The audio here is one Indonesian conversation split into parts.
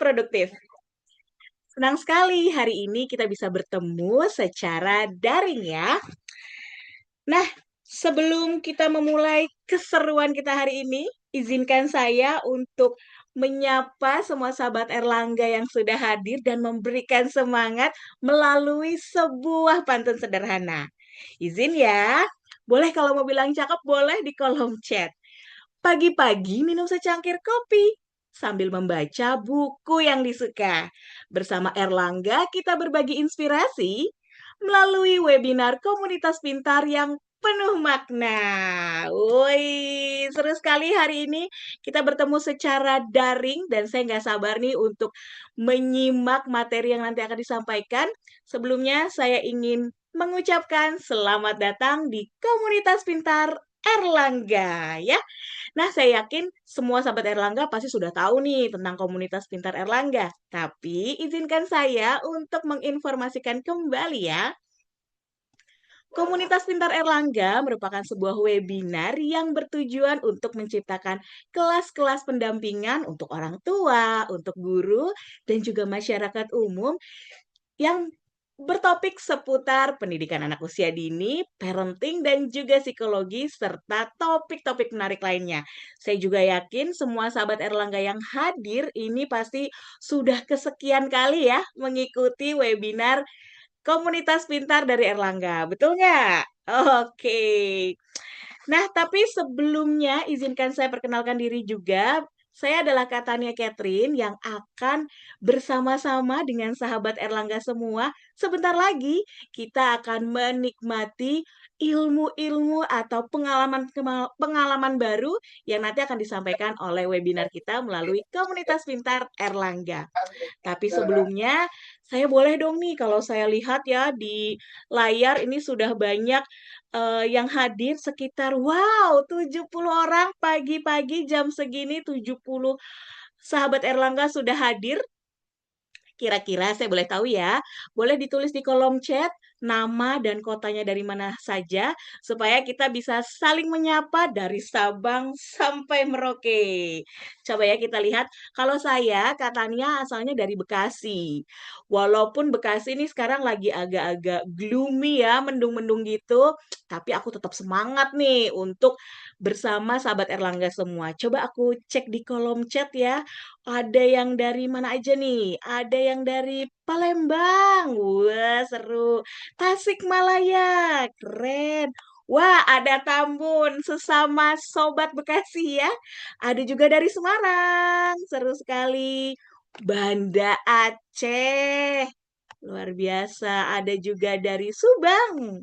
produktif. Senang sekali hari ini kita bisa bertemu secara daring ya. Nah, sebelum kita memulai keseruan kita hari ini, izinkan saya untuk menyapa semua sahabat Erlangga yang sudah hadir dan memberikan semangat melalui sebuah pantun sederhana. Izin ya, boleh kalau mau bilang cakep boleh di kolom chat. Pagi-pagi minum secangkir kopi sambil membaca buku yang disuka. Bersama Erlangga kita berbagi inspirasi melalui webinar komunitas pintar yang penuh makna. Woi, seru sekali hari ini kita bertemu secara daring dan saya nggak sabar nih untuk menyimak materi yang nanti akan disampaikan. Sebelumnya saya ingin mengucapkan selamat datang di komunitas pintar Erlangga ya. Nah, saya yakin semua sahabat Erlangga pasti sudah tahu nih tentang komunitas Pintar Erlangga. Tapi izinkan saya untuk menginformasikan kembali ya. Komunitas Pintar Erlangga merupakan sebuah webinar yang bertujuan untuk menciptakan kelas-kelas pendampingan untuk orang tua, untuk guru, dan juga masyarakat umum yang bertopik seputar pendidikan anak usia dini, parenting, dan juga psikologi, serta topik-topik menarik lainnya. Saya juga yakin semua sahabat Erlangga yang hadir ini pasti sudah kesekian kali ya mengikuti webinar Komunitas Pintar dari Erlangga. Betul nggak? Oke. Nah, tapi sebelumnya izinkan saya perkenalkan diri juga. Saya adalah Katania Catherine yang akan bersama-sama dengan sahabat Erlangga semua. Sebentar lagi kita akan menikmati ilmu-ilmu atau pengalaman baru yang nanti akan disampaikan oleh webinar kita melalui Komunitas Pintar Erlangga. Tapi sebelumnya, saya boleh dong nih kalau saya lihat ya di layar ini sudah banyak yang hadir sekitar wow 70 orang pagi-pagi jam segini 70 sahabat Erlangga sudah hadir. Kira-kira saya boleh tahu ya, boleh ditulis di kolom chat nama dan kotanya dari mana saja supaya kita bisa saling menyapa dari Sabang sampai Merauke. Coba ya kita lihat, kalau saya katanya asalnya dari Bekasi. Walaupun Bekasi ini sekarang lagi agak-agak gloomy ya, mendung-mendung gitu, tapi aku tetap semangat nih untuk bersama sahabat Erlangga semua. Coba aku cek di kolom chat ya. Ada yang dari mana aja nih? Ada yang dari Palembang. Wah, seru. Tasikmalaya, keren. Wah, ada Tambun, sesama sobat Bekasi ya. Ada juga dari Semarang, seru sekali. Banda Aceh, luar biasa. Ada juga dari Subang.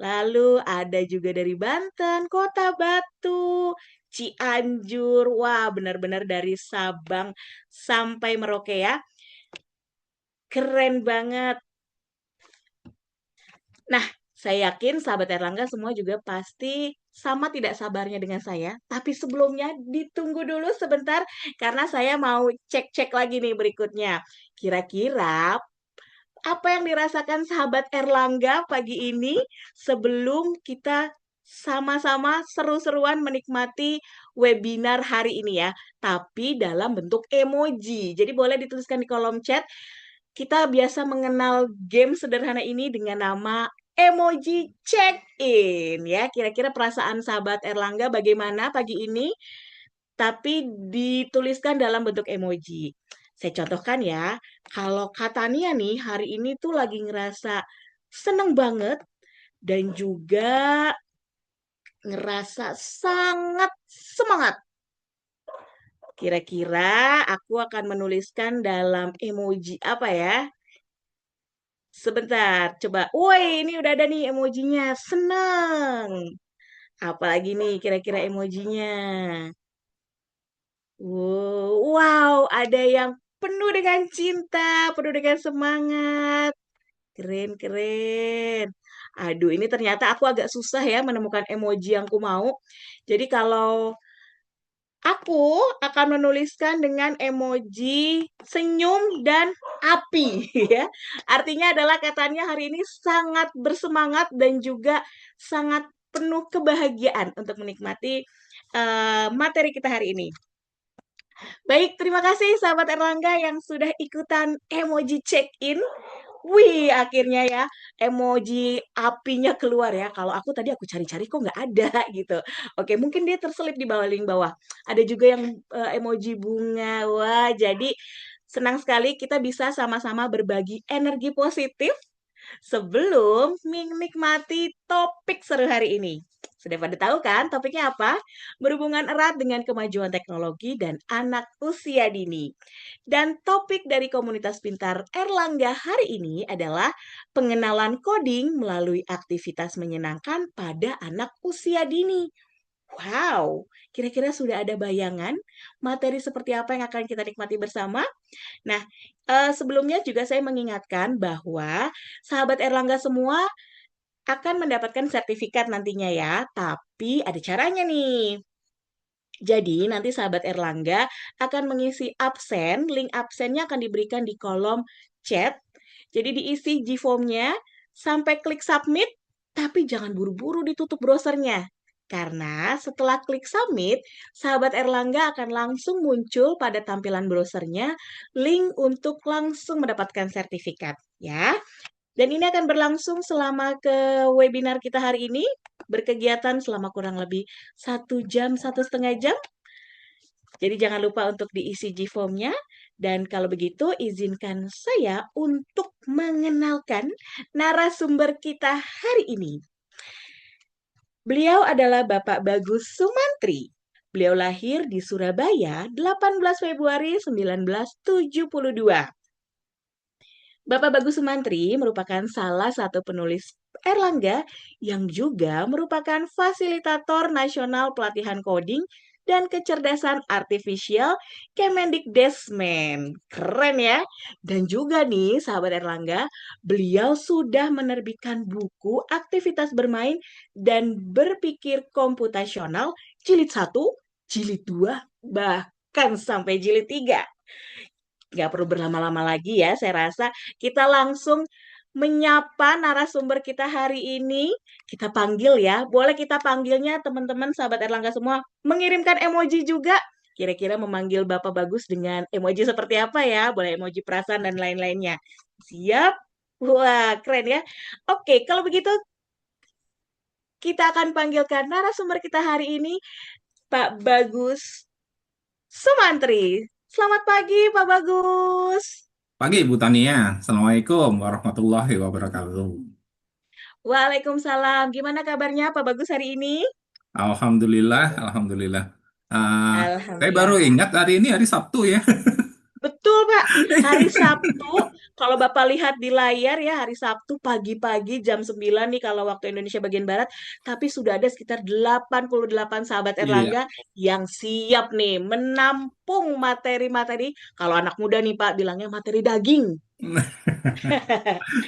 Lalu ada juga dari Banten, Kota Batu, Cianjur. Wah, benar-benar dari Sabang sampai Merauke ya. Keren banget. Nah, saya yakin sahabat Erlangga semua juga pasti sama tidak sabarnya dengan saya. Tapi sebelumnya ditunggu dulu sebentar karena saya mau cek-cek lagi nih berikutnya. Kira-kira apa yang dirasakan sahabat Erlangga pagi ini sebelum kita sama-sama seru-seruan menikmati webinar hari ini ya, tapi dalam bentuk emoji. Jadi boleh dituliskan di kolom chat. Kita biasa mengenal game sederhana ini dengan nama emoji check-in ya. Kira-kira perasaan sahabat Erlangga bagaimana pagi ini? Tapi dituliskan dalam bentuk emoji. Saya contohkan ya, kalau katanya nih hari ini tuh lagi ngerasa seneng banget dan juga ngerasa sangat semangat. Kira-kira aku akan menuliskan dalam emoji apa ya? Sebentar, coba. Woi, ini udah ada nih emojinya. Seneng. Apalagi nih kira-kira emojinya? Wow, ada yang penuh dengan cinta, penuh dengan semangat. Keren, keren. Aduh, ini ternyata aku agak susah ya menemukan emoji yang ku mau. Jadi kalau aku akan menuliskan dengan emoji senyum dan api ya. Artinya adalah katanya hari ini sangat bersemangat dan juga sangat penuh kebahagiaan untuk menikmati materi kita hari ini. Baik, terima kasih sahabat Erlangga yang sudah ikutan emoji check-in. Wih, akhirnya ya emoji apinya keluar ya. Kalau aku cari-cari kok nggak ada gitu. Oke, mungkin dia terselip di bawah link bawah. Ada juga yang emoji bunga. Wah, jadi senang sekali kita bisa sama-sama berbagi energi positif sebelum menikmati topik seru hari ini. Sudah pada tahu kan topiknya apa? Berhubungan erat dengan kemajuan teknologi dan anak usia dini. Dan topik dari komunitas pintar Erlangga hari ini adalah pengenalan coding melalui aktivitas menyenangkan pada anak usia dini. Wow, kira-kira sudah ada bayangan materi seperti apa yang akan kita nikmati bersama? Nah, sebelumnya juga saya mengingatkan bahwa sahabat Erlangga semua akan mendapatkan sertifikat nantinya ya, tapi ada caranya nih. Jadi nanti sahabat Erlangga akan mengisi absen, link absennya akan diberikan di kolom chat. Jadi diisi G-form-nya sampai klik submit, tapi jangan buru-buru ditutup browsernya. Karena setelah klik submit, sahabat Erlangga akan langsung muncul pada tampilan browsernya link untuk langsung mendapatkan sertifikat ya. Dan ini akan berlangsung selama ke webinar kita hari ini, berkegiatan selama kurang lebih 1 jam, 1,5 jam. Jadi jangan lupa untuk diisi G-form-nya. Dan kalau begitu, izinkan saya untuk mengenalkan narasumber kita hari ini. Beliau adalah Bapak Bagus Sumantri. Beliau lahir di Surabaya 18 Februari 1972. Bapak Bagus Sumantri merupakan salah satu penulis Erlangga yang juga merupakan fasilitator nasional pelatihan coding dan kecerdasan artifisial Kemendikbudrismen. Keren ya. Dan juga nih sahabat Erlangga, beliau sudah menerbitkan buku aktivitas bermain dan berpikir komputasional jilid 1, jilid 2, bahkan sampai jilid 3. Nggak perlu berlama-lama lagi ya, saya rasa kita langsung menyapa narasumber kita hari ini. Kita panggil ya, boleh kita panggilnya teman-teman sahabat Erlangga semua, mengirimkan emoji juga. Kira-kira memanggil Bapak Bagus dengan emoji seperti apa ya? Boleh emoji perasaan dan lain-lainnya. Siap? Wah, keren ya. Oke, kalau begitu kita akan panggilkan narasumber kita hari ini, Pak Bagus Sumantri. Selamat pagi, Pak Bagus. Pagi Bu Tania, Assalamualaikum warahmatullahi wabarakatuh. Waalaikumsalam. Gimana kabarnya Pak Bagus hari ini? Alhamdulillah, Alhamdulillah. Ah, saya baru Alhamdulillah. ingat hari ini hari Sabtu ya. Betul, Pak. Hari Sabtu, kalau Bapak lihat di layar ya, hari Sabtu pagi-pagi jam 9 nih kalau waktu Indonesia bagian Barat, tapi sudah ada sekitar 88 sahabat Iya. Erlangga yang siap nih menampung materi-materi. Kalau anak muda nih Pak bilangnya materi daging.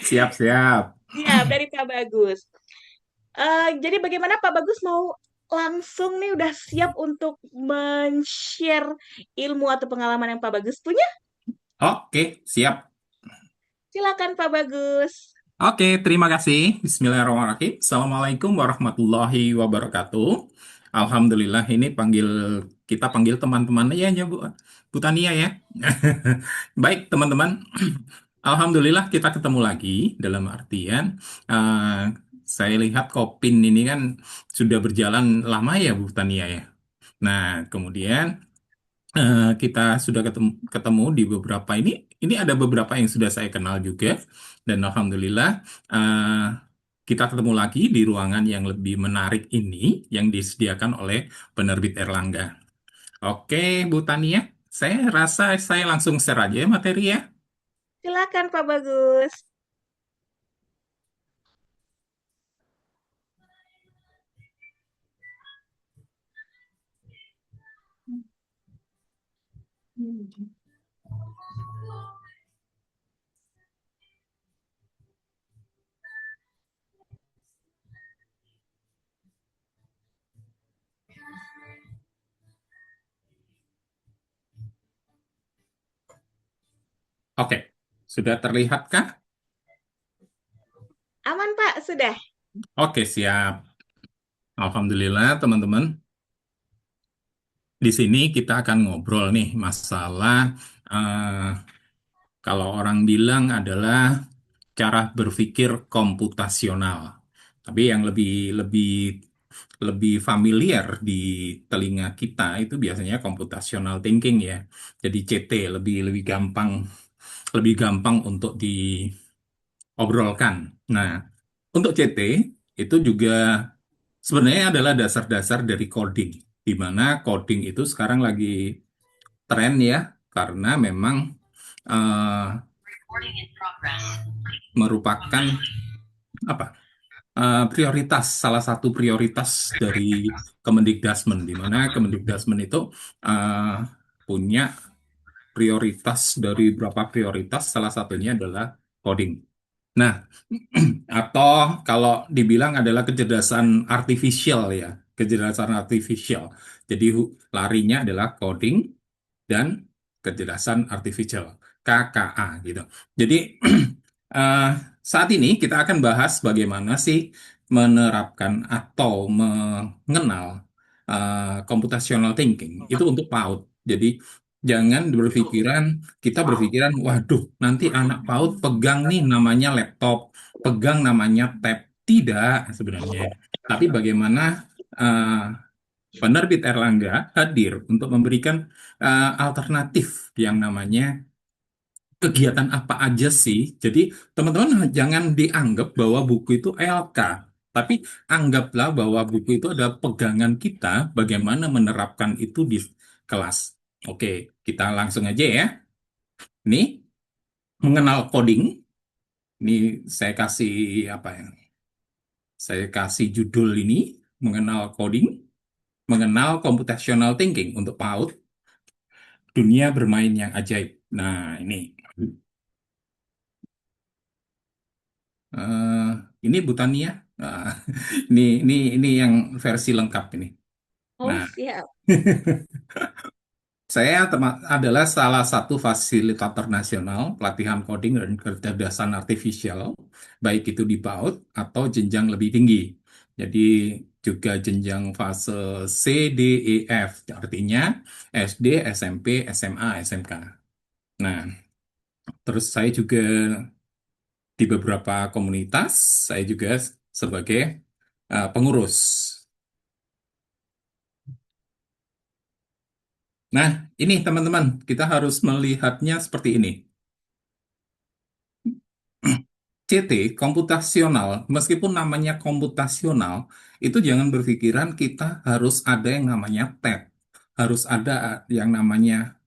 Siap-siap. Siap dari Pak Bagus. Jadi bagaimana Pak Bagus mau langsung nih udah siap untuk men-share ilmu atau pengalaman yang Pak Bagus punya? Oke, siap. Silakan Pak Bagus. Oke, terima kasih. Bismillahirrahmanirrahim. Assalamualaikum warahmatullahi wabarakatuh. Alhamdulillah, ini kita panggil teman-teman ya Bu Tania ya. Baik, teman-teman. Alhamdulillah kita ketemu lagi dalam artian eh, saya lihat Kopin ini kan sudah berjalan lama ya Bu Tania ya. Nah, kemudian kita sudah ketemu di beberapa ini ada beberapa yang sudah saya kenal juga dan alhamdulillah eh, kita ketemu lagi di ruangan yang lebih menarik ini yang disediakan oleh penerbit Erlangga. Oke, Bu Tania, saya rasa saya langsung share aja materi ya. Silakan Pak Bagus. Oke, sudah terlihatkah? Aman Pak, sudah. Oke, siap. Alhamdulillah, teman-teman. di sini kita akan ngobrol nih masalah eh, kalau orang bilang adalah cara berpikir komputasional. Tapi yang lebih lebih lebih familiar di telinga kita itu biasanya computational thinking ya. Jadi CT lebih lebih gampang untuk diobrolkan. Nah, untuk CT itu juga sebenarnya adalah dasar-dasar dari coding, di mana coding itu sekarang lagi tren ya, karena memang eh, merupakan apa prioritas, salah satu prioritas dari Kemendikbudrismen, di mana Kemendikbudrismen itu eh, punya prioritas dari beberapa prioritas, salah satunya adalah coding. Nah, atau kalau dibilang adalah kecerdasan artifisial ya, kecerdasan artifisial. Jadi larinya adalah coding dan kecerdasan artifisial, KKA gitu. Jadi eh, saat ini kita akan bahas bagaimana sih menerapkan atau mengenal computational thinking itu untuk PAUD. Jadi jangan berpikiran kita berpikiran, waduh, nanti anak PAUD pegang nih namanya laptop, pegang namanya tab. Tidak sebenarnya. Tapi bagaimana eh, Penerbit Erlangga hadir untuk memberikan alternatif yang namanya kegiatan apa aja sih. Jadi teman-teman jangan dianggap bahwa buku itu LK, tapi anggaplah bahwa buku itu ada pegangan kita bagaimana menerapkan itu di kelas. Oke, kita langsung aja ya. Ini mengenal coding. Ini saya kasih apa ya? Saya kasih judul ini mengenal coding, mengenal computational thinking untuk PAUD. Dunia bermain yang ajaib. Nah, eh, ini Bu Tania. Nah, ini yang versi lengkap ini. Oh, Nah, siap. saya adalah salah satu fasilitator nasional pelatihan coding dan kecerdasan artifisial, baik itu di PAUD atau jenjang lebih tinggi. Jadi juga jenjang fase C, D, E, F, artinya SD, SMP, SMA, SMK. Nah, terus saya juga di beberapa komunitas, saya juga sebagai pengurus. Nah, ini teman-teman, kita harus melihatnya seperti ini. CT, komputasional, meskipun namanya komputasional, itu jangan berpikiran kita harus ada yang namanya tab, harus ada yang namanya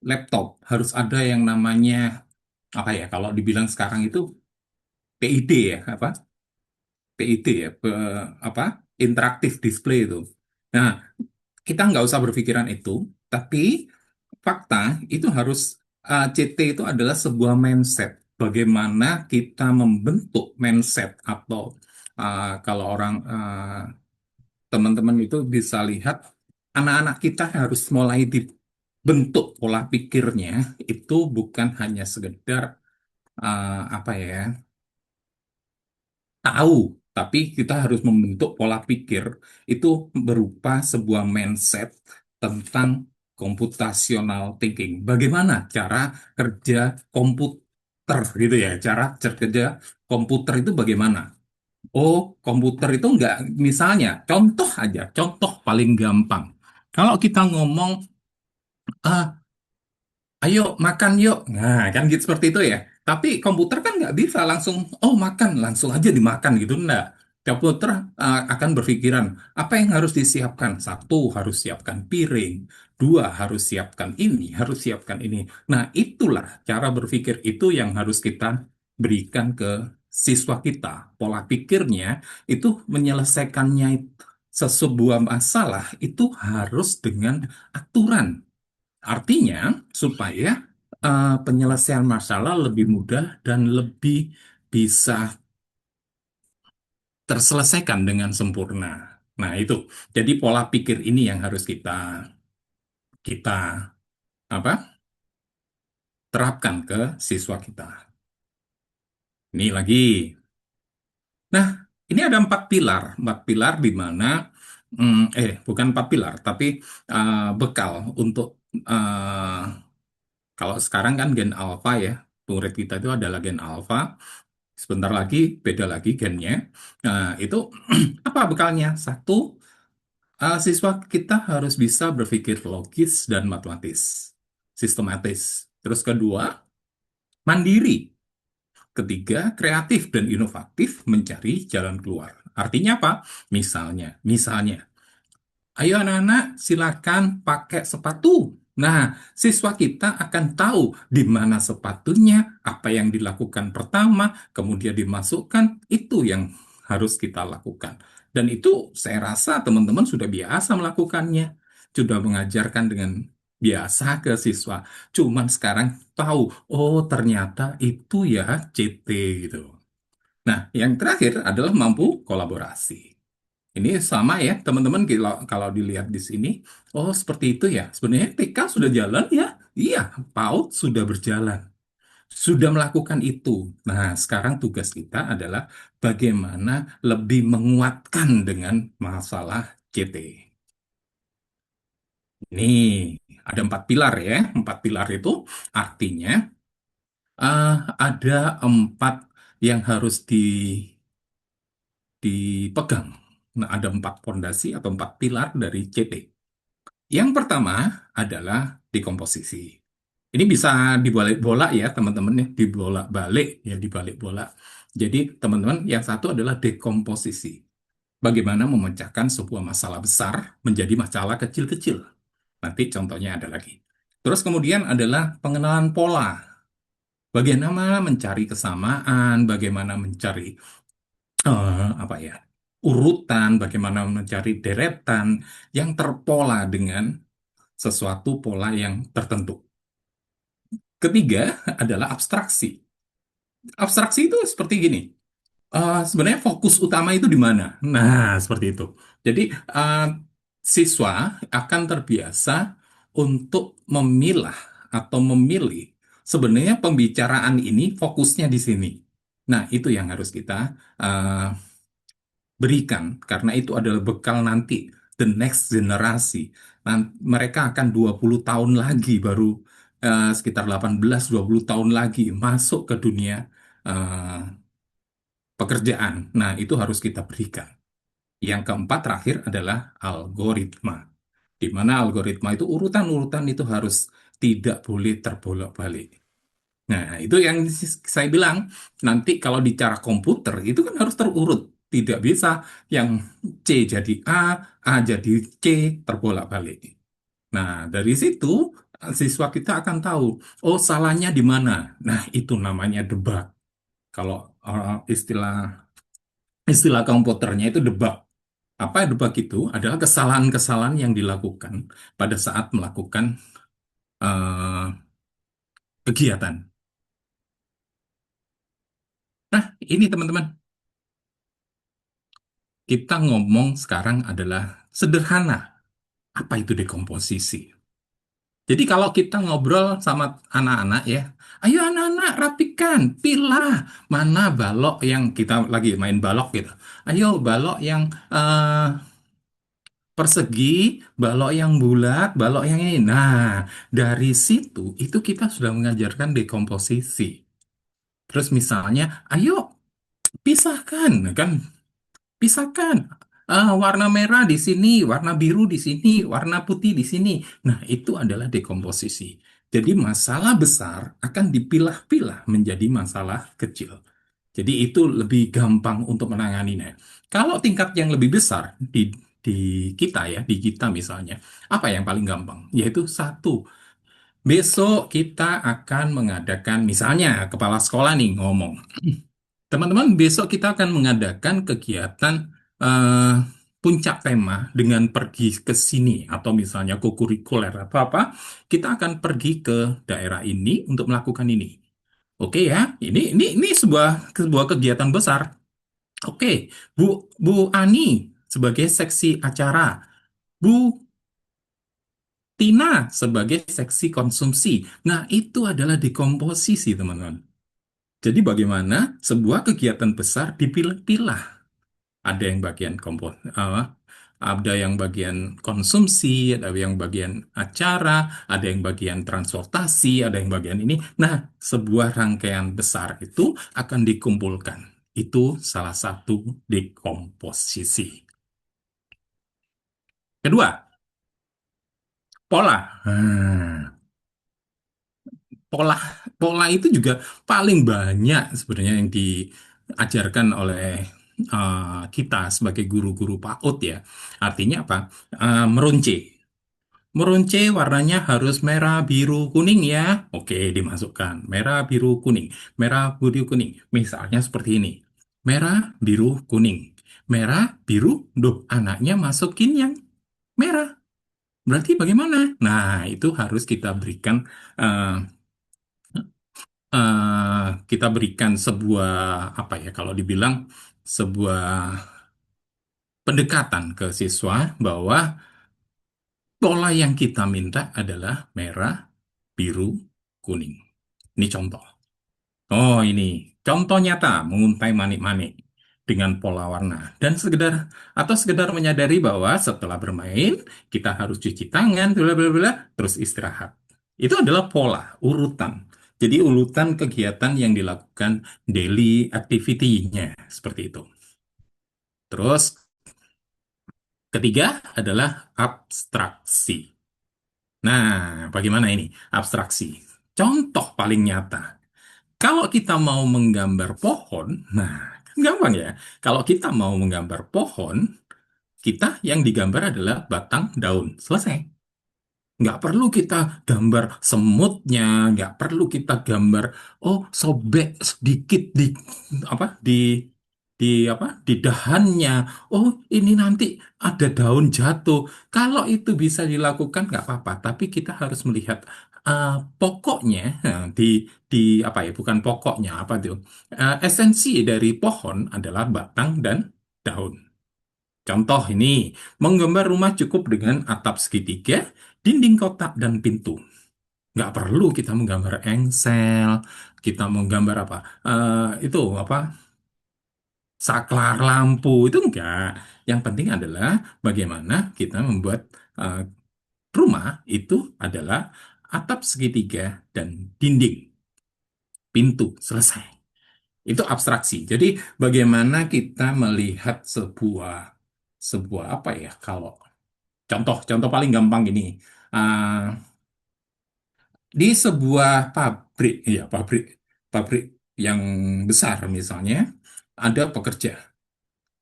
laptop, harus ada yang namanya, apa ya, kalau dibilang sekarang itu PID ya, apa? PID ya, apa? Interaktif display itu. Nah, kita nggak usah berpikiran itu, tapi fakta itu harus CT itu adalah sebuah mindset. Bagaimana kita membentuk mindset atau kalau orang teman-teman itu bisa lihat anak-anak kita harus mulai dibentuk pola pikirnya itu bukan hanya sekedar apa ya tahu, tapi kita harus membentuk pola pikir itu berupa sebuah mindset tentang computational thinking. Bagaimana cara kerja komputer gitu ya, cara kerja komputer itu bagaimana? Oh, komputer itu enggak, misalnya, contoh aja, contoh paling gampang. Kalau kita ngomong, ah, ayo makan yuk. Nah, kan gitu seperti itu ya. Tapi komputer kan nggak bisa langsung, oh makan, langsung aja dimakan gitu. Enggak. Komputer akan berpikiran, apa yang harus disiapkan? Satu, harus siapkan piring. Dua, harus siapkan ini, harus siapkan ini. Nah, itulah cara berpikir itu yang harus kita berikan ke siswa kita. Pola pikirnya itu menyelesaikannya sesebuah masalah itu harus dengan aturan. Artinya, supaya penyelesaian masalah lebih mudah dan lebih bisa terselesaikan dengan sempurna. Nah, itu. Jadi pola pikir ini yang harus kita apa? Terapkan ke siswa kita. Ini lagi. Nah, ini ada empat pilar di mana bukan 4 pilar, tapi bekal untuk eh, kalau sekarang kan gen alfa ya, murid kita itu adalah gen alfa. Sebentar lagi beda lagi gennya. Nah, itu apa bekalnya? Satu, siswa kita harus bisa berpikir logis dan matematis, sistematis. Terus kedua, mandiri. Ketiga, kreatif dan inovatif mencari jalan keluar. Artinya apa? Misalnya, ayo anak-anak, silakan pakai sepatu. Nah, siswa kita akan tahu di mana sepatunya, apa yang dilakukan pertama, kemudian dimasukkan, itu yang harus kita lakukan. Dan itu saya rasa teman-teman sudah biasa melakukannya, sudah mengajarkan dengan biasa ke siswa. Cuman sekarang tahu, oh ternyata itu ya CT gitu. Nah, yang terakhir adalah mampu kolaborasi. Ini sama ya, teman-teman, kalau dilihat di sini. Oh, seperti itu ya. Sebenarnya TK sudah jalan ya. Iya, PAUD sudah berjalan. Sudah melakukan itu. Nah, sekarang tugas kita adalah bagaimana lebih menguatkan dengan masalah CT. Nih, ada 4 pilar ya. 4 pilar itu artinya eh, ada 4 yang harus dipegang. Nah, ada 4 fondasi atau 4 pilar dari CT. Yang pertama adalah dekomposisi. Ini bisa dibalik bola ya teman-teman ya, dibolak balik ya, dibalik bola. Jadi teman-teman, yang satu adalah dekomposisi. Bagaimana memecahkan sebuah masalah besar menjadi masalah kecil-kecil. Nanti contohnya ada lagi. Terus kemudian adalah pengenalan pola. Bagaimana mencari kesamaan, bagaimana mencari apa ya, urutan, bagaimana mencari deretan yang terpola dengan sesuatu pola yang tertentu. Ketiga adalah abstraksi. Abstraksi itu seperti gini. Sebenarnya fokus utama itu di mana? Nah, seperti itu. Jadi, siswa akan terbiasa untuk memilah atau memilih. Sebenarnya pembicaraan ini fokusnya di sini. Nah, itu yang harus kita uh, berikan, karena itu adalah bekal nanti, the next generasi. Mereka akan 20 tahun lagi baru sekitar 18-20 tahun lagi masuk ke dunia eh, pekerjaan. Nah, itu harus kita berikan. Yang keempat terakhir adalah algoritma. Di mana algoritma itu urutan-urutan itu harus tidak boleh terbolak-balik. Nah, itu yang saya bilang, nanti kalau di cara komputer, itu kan harus terurut. Tidak bisa yang C jadi A jadi C, terbolak-balik. Nah, dari situ siswa kita akan tahu, oh salahnya di mana. Nah, itu namanya debug. Kalau istilah istilah komputernya itu debug. Apa debug itu? Adalah kesalahan-kesalahan yang dilakukan pada saat melakukan eh, kegiatan. Nah, ini teman-teman. Kita ngomong sekarang adalah sederhana. Apa itu dekomposisi? Jadi kalau kita ngobrol sama anak-anak ya, ayo anak-anak rapikan, pilah mana balok yang kita lagi main balok gitu. Ayo balok yang persegi, balok yang bulat, balok yang ini. Nah, dari situ itu kita sudah mengajarkan dekomposisi. Terus misalnya, ayo pisahkan, kan? Pisahkan. Warna merah di sini, warna biru di sini, warna putih di sini. Nah, itu adalah dekomposisi. Jadi masalah besar akan dipilah-pilah menjadi masalah kecil. Jadi itu lebih gampang untuk menanganinya. Kalau tingkat yang lebih besar di kita ya, di kita misalnya, apa yang paling gampang? Yaitu satu, besok kita akan mengadakan, misalnya kepala sekolah nih ngomong, teman-teman, besok kita akan mengadakan kegiatan eh, puncak tema dengan pergi ke sini atau misalnya kurikuler atau apa. Kita akan pergi ke daerah ini untuk melakukan ini. Oke ya, ini sebuah kegiatan besar. Oke, Bu Bu Ani sebagai seksi acara, Bu Tina sebagai seksi konsumsi. Nah, itu adalah dekomposisi, teman-teman. Jadi bagaimana sebuah kegiatan besar dipilah-pilah. Ada yang bagian ada yang bagian konsumsi, ada yang bagian acara, ada yang bagian transportasi, ada yang bagian ini. Nah, sebuah rangkaian besar itu akan dikumpulkan. Itu salah satu dekomposisi. Kedua, pola. Pola pola itu juga paling banyak sebenarnya yang diajarkan oleh kita sebagai guru-guru PAUD ya. Artinya apa? Meronce. Meronce warnanya harus merah, biru, kuning ya. Oke, dimasukkan. Merah, biru, kuning. Merah, biru, kuning. Misalnya seperti ini. Merah, biru, kuning. Merah, biru, duh, anaknya masukin yang merah. Berarti bagaimana? Nah, itu harus kita berikan eh, kita berikan sebuah apa ya kalau dibilang sebuah pendekatan ke siswa bahwa pola yang kita minta adalah merah, biru, kuning. Ini contoh. Oh, ini contoh nyata menguntai manik-manik dengan pola warna dan sekedar menyadari bahwa setelah bermain kita harus cuci tangan, bla bla bla, terus istirahat. Itu adalah pola, urutan. Jadi urutan kegiatan yang dilakukan daily activity-nya seperti itu. Terus ketiga adalah abstraksi. Nah, bagaimana ini abstraksi? Contoh paling nyata. Kalau kita mau menggambar pohon, nah, kan gampang ya. Kalau kita mau menggambar pohon, kita yang digambar adalah batang daun. Selesai. Nggak perlu kita gambar semutnya, nggak perlu kita gambar, oh, sobek sedikit di apa, di dahannya. Oh, ini nanti ada daun jatuh. Kalau itu bisa dilakukan nggak apa-apa, tapi kita harus melihat pokoknya di apa ya, bukan pokoknya apa tuh. Esensi dari pohon adalah batang dan daun. Contoh ini, menggambar rumah cukup dengan atap segitiga, dinding kotak, dan pintu. Nggak perlu kita menggambar engsel, kita menggambar apa? Itu apa? Saklar lampu, itu enggak. Yang penting adalah bagaimana kita membuat eh, rumah itu adalah atap segitiga dan dinding, pintu, selesai. Itu abstraksi. Jadi bagaimana kita melihat sebuah sebuah apa ya kalau contoh paling gampang ini. Ah, di sebuah pabrik, ya pabrik yang besar misalnya, ada pekerja.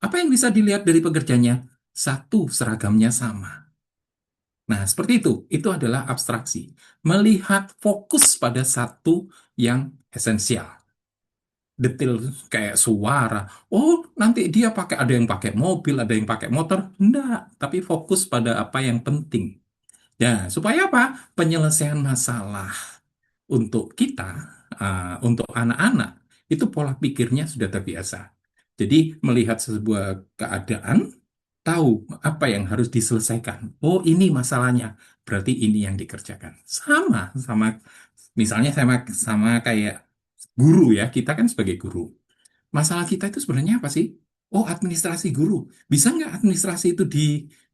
Apa yang bisa dilihat dari pekerjanya? Satu, seragamnya sama. Nah, seperti itu. Itu adalah abstraksi. Melihat fokus pada satu yang esensial. Detail kayak suara. Oh, nanti dia ada yang pakai mobil, ada yang pakai motor. Enggak, tapi fokus pada apa yang penting. Ya, supaya apa? Penyelesaian masalah untuk kita, untuk anak-anak, itu pola pikirnya sudah terbiasa. Jadi, melihat sebuah keadaan, tahu apa yang harus diselesaikan. Oh, ini masalahnya. Berarti ini yang dikerjakan. Sama misalnya sama kayak guru ya. Kita kan sebagai guru. Masalah kita itu sebenarnya apa sih? Oh, administrasi guru. Bisa nggak administrasi itu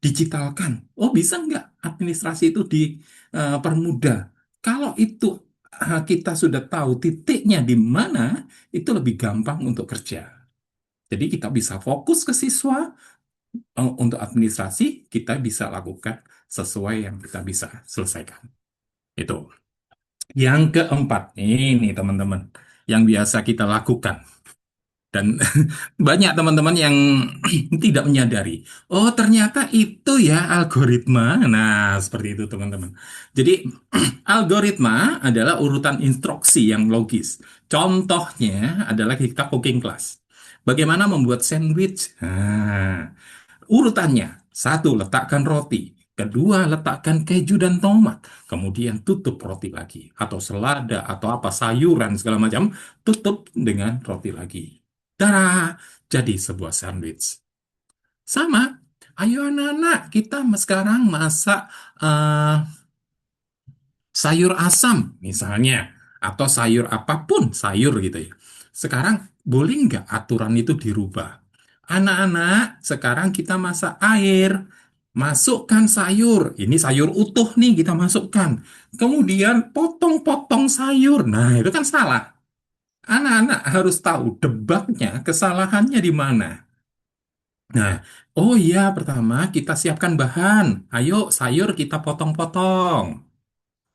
digitalkan? Oh, bisa nggak administrasi itu dipermudah? Kalau itu kita sudah tahu titiknya di mana, itu lebih gampang untuk kerja. Jadi kita bisa fokus ke siswa, untuk administrasi kita bisa lakukan sesuai yang kita bisa selesaikan. Itu. Yang keempat, ini teman-teman, yang biasa kita lakukan. Dan banyak teman-teman yang tidak menyadari. Oh, ternyata itu ya algoritma. Nah, seperti itu teman-teman. Jadi, algoritma adalah urutan instruksi yang logis. Contohnya adalah kita cooking class. Bagaimana membuat sandwich? Nah, urutannya, satu, letakkan roti. Kedua, letakkan keju dan tomat. Kemudian tutup roti lagi. Atau selada, atau apa, sayuran, segala macam. Tutup dengan roti lagi. Dah, jadi sebuah sandwich. Sama, ayo anak-anak, kita sekarang masak eh, sayur asam, misalnya. Atau sayur apapun, sayur gitu ya. Sekarang, boleh nggak aturan itu dirubah? Anak-anak, sekarang kita masak air. Masukkan sayur. Ini sayur utuh nih kita masukkan. Kemudian potong-potong sayur. Nah, itu kan salah. Anak-anak harus tahu debatnya, kesalahannya di mana. Nah, oh iya, pertama kita siapkan bahan. Ayo, sayur kita potong-potong.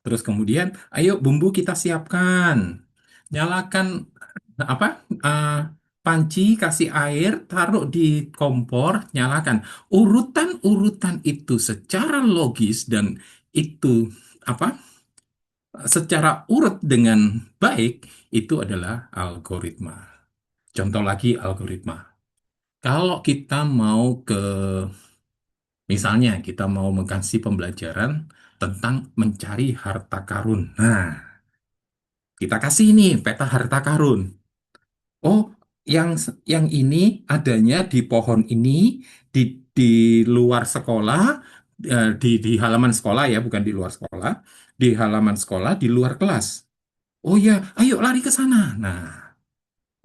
Terus kemudian, ayo bumbu kita siapkan. Nyalakan apa? eh, Panci, kasih air, taruh di kompor, nyalakan. Urutan-urutan itu secara logis dan itu apa? Secara urut dengan baik itu adalah algoritma. Contoh lagi algoritma. Kalau kita mau ke, misalnya kita mau mengkasih pembelajaran tentang mencari harta karun. Nah, kita kasih ini peta harta karun. Oh, yang ini adanya di pohon ini, di di luar sekolah, di halaman sekolah ya, bukan di luar sekolah, di halaman sekolah, di luar kelas. Oh ya, ayo lari ke sana. Nah,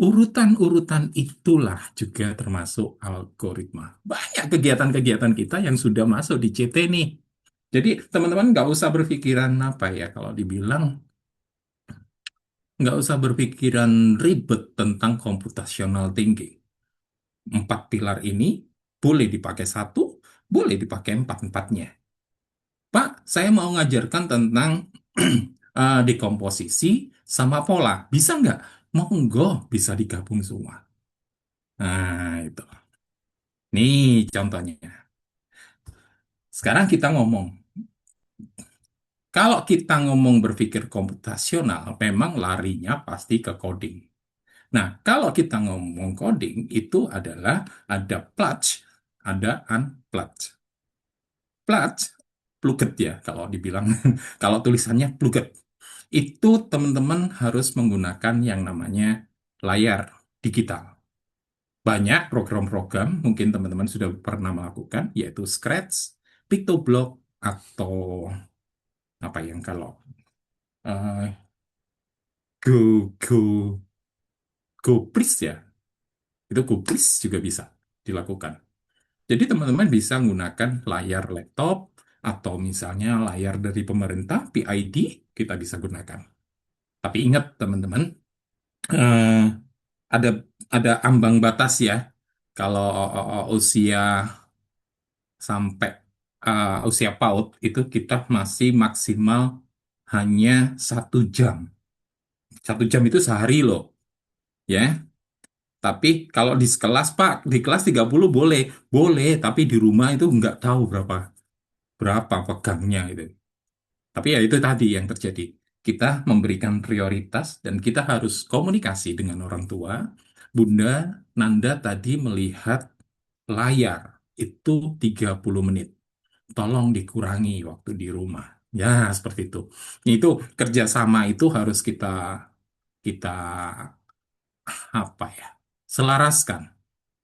urutan-urutan itulah juga termasuk algoritma. Banyak kegiatan-kegiatan kita yang sudah masuk di CT nih. Jadi teman-teman nggak usah berpikiran apa ya, kalau dibilang nggak usah berpikiran ribet tentang computational thinking. Empat pilar ini boleh dipakai satu, boleh dipakai empat-empatnya. Pak, saya mau ngajarkan tentang dekomposisi sama pola. Bisa nggak? Monggo, bisa digabung semua. Nah, itu. Nih contohnya. Sekarang kita ngomong. Kalau kita ngomong berpikir komputasional, memang larinya pasti ke coding. Nah, kalau kita ngomong coding, itu adalah ada Plutch, ada Unplutch. Plutch, pluget ya, kalau dibilang, kalau tulisannya pluget. Itu teman-teman harus menggunakan yang namanya layar digital. Banyak program-program, mungkin teman-teman sudah pernah melakukan, yaitu Scratch, Pictoblock, atau apa yang kalau eh, Go Please ya, itu Go Please juga bisa dilakukan. Jadi teman-teman bisa menggunakan layar laptop atau misalnya layar dari pemerintah PID kita bisa gunakan. Tapi ingat teman-teman, eh, ada ambang batas ya. Kalau usia sampai usia PAUD itu kita masih maksimal hanya 1 jam. 1 jam itu sehari loh, ya. Tapi kalau di kelas Pak, di kelas 30 boleh, boleh. Tapi di rumah itu nggak tahu berapa berapa pegangnya itu. Tapi ya itu tadi yang terjadi. Kita memberikan prioritas dan kita harus komunikasi dengan orang tua. Bunda Nanda tadi melihat layar itu 30 menit. Tolong dikurangi waktu di rumah. Ya, seperti itu. Itu kerjasama itu harus kita kita apa ya? Selaraskan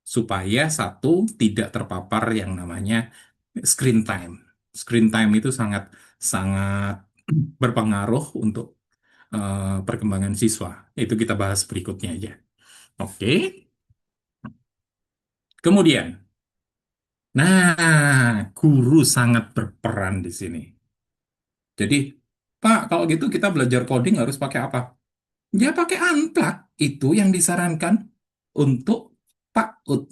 supaya satu tidak terpapar yang namanya screen time. Screen time itu sangat sangat berpengaruh untuk perkembangan siswa. Itu kita bahas berikutnya aja. Oke. Kemudian, nah, guru sangat berperan di sini. Jadi, Pak, kalau gitu kita belajar coding harus pakai apa? Ya pakai Unplug. Itu yang disarankan untuk Pak Ut.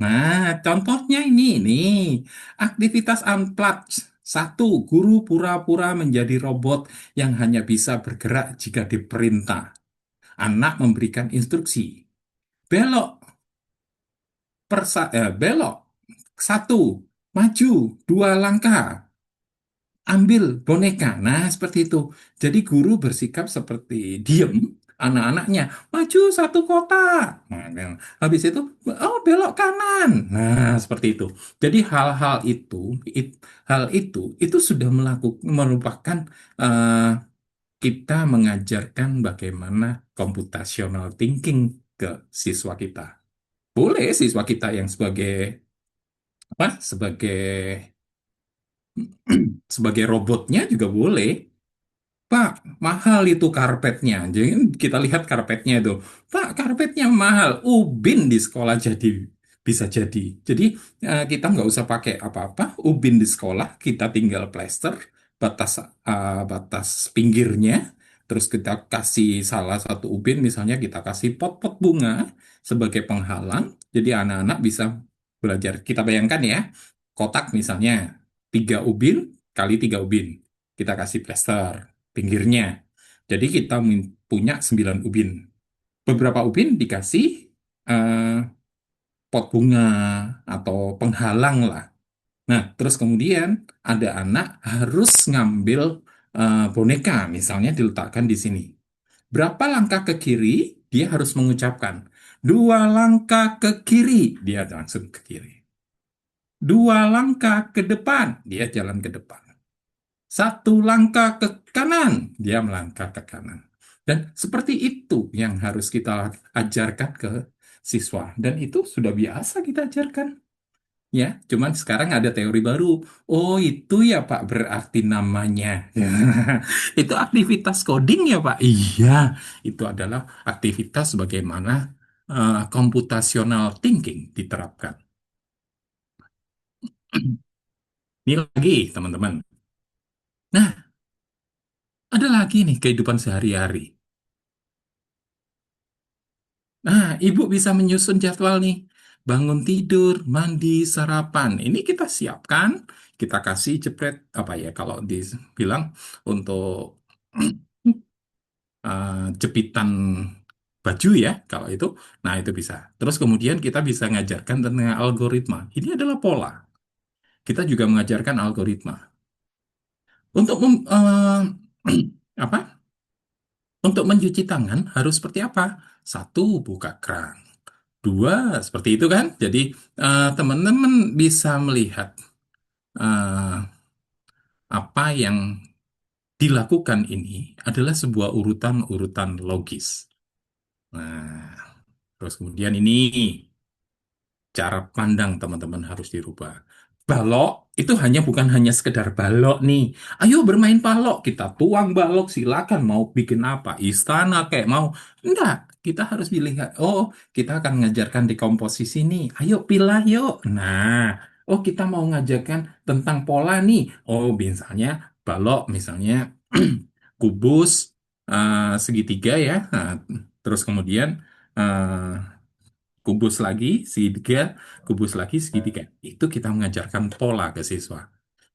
Nah, contohnya ini nih. Aktivitas Unplug. Satu, guru pura-pura menjadi robot yang hanya bisa bergerak jika diperintah. Anak memberikan instruksi. Belok, belok. Satu, maju, 2 langkah. Ambil boneka. Nah, seperti itu. Jadi guru bersikap seperti diem, anak-anaknya maju 1 kotak. Nah, kan. Habis itu, oh belok kanan. Nah, seperti itu. Jadi hal itu sudah merupakan eh, kita mengajarkan bagaimana computational thinking ke siswa kita. Boleh siswa kita yang sebagai apa? Sebagai robotnya juga boleh. Pak, mahal itu karpetnya. Jadi kita lihat karpetnya itu. Pak, karpetnya mahal. Ubin di sekolah jadi Bisa jadi. Jadi kita nggak usah pakai apa-apa. Ubin di sekolah kita tinggal plester batas batas pinggirnya. Terus kita kasih salah satu ubin, misalnya kita kasih pot-pot bunga sebagai penghalang. Jadi anak-anak bisa belajar. Kita bayangkan ya, kotak misalnya 3 ubin kali 3 ubin. Kita kasih plester pinggirnya. Jadi kita punya 9 ubin. Beberapa ubin dikasih eh, pot bunga atau penghalang lah. Nah, terus kemudian ada anak harus ngambil boneka, misalnya diletakkan di sini. Berapa langkah ke kiri, dia harus mengucapkan 2 langkah ke kiri, dia langsung ke kiri. 2 langkah ke depan, dia jalan ke depan. 1 langkah ke kanan, dia melangkah ke kanan. Dan seperti itu yang harus kita ajarkan ke siswa. Dan itu sudah biasa kita ajarkan. Ya, cuman sekarang ada teori baru. Oh, itu ya Pak, berarti namanya. Itu aktivitas coding ya Pak? Iya, itu adalah aktivitas bagaimana computational thinking diterapkan. Ini lagi, teman-teman. Nah, ada lagi nih kehidupan sehari-hari. Nah, ibu bisa menyusun jadwal nih. Bangun tidur, mandi, sarapan. Ini kita siapkan, kita kasih jepret, apa ya, kalau dibilang untuk jepitan baju ya, kalau itu. Nah, itu bisa. Terus kemudian kita bisa mengajarkan tentang algoritma. Ini adalah pola. Kita juga mengajarkan algoritma. Untuk apa? Untuk mencuci tangan harus seperti apa? Satu, buka keran. Dua, seperti itu kan? Jadi teman-teman bisa melihat eh, apa yang dilakukan ini adalah sebuah urutan-urutan logis. Nah, terus kemudian ini cara pandang teman-teman harus dirubah. Balok itu bukan hanya sekedar balok nih. Ayo bermain balok, kita tuang balok, silakan mau bikin apa, istana kayak mau. Enggak, kita harus pilih. Oh, kita akan mengajarkan dekomposisi nih. Ayo pilah yuk. Nah, oh kita mau ngajarkan tentang pola nih. Oh, misalnya balok, misalnya kubus segitiga ya. Nah, terus kemudian eh, kubus lagi segitiga, kubus lagi segitiga. Itu kita mengajarkan pola ke siswa.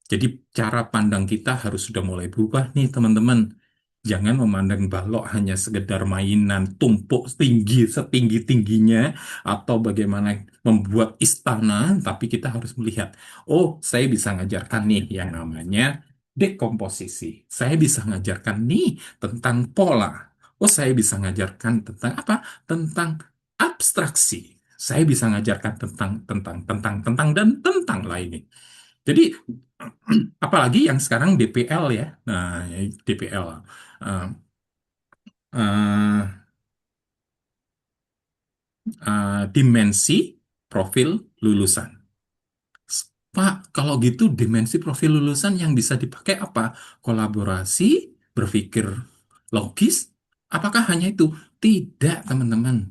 Jadi cara pandang kita harus sudah mulai berubah nih teman-teman. Jangan memandang balok hanya sekedar mainan tumpuk tinggi setinggi-tingginya atau bagaimana membuat istana, tapi kita harus melihat, oh saya bisa ngajarkan nih yang namanya dekomposisi. Saya bisa ngajarkan nih tentang pola. Oh saya bisa ngajarkan tentang apa? Tentang abstraksi. Saya bisa ngajarkan tentang dan tentang lainnya. Jadi apalagi yang sekarang DPL ya. Nah, DPL eh, eh, dimensi profil lulusan. Pak, kalau gitu dimensi profil lulusan yang bisa dipakai apa? Kolaborasi, berpikir logis. Apakah hanya itu? Tidak, teman-teman.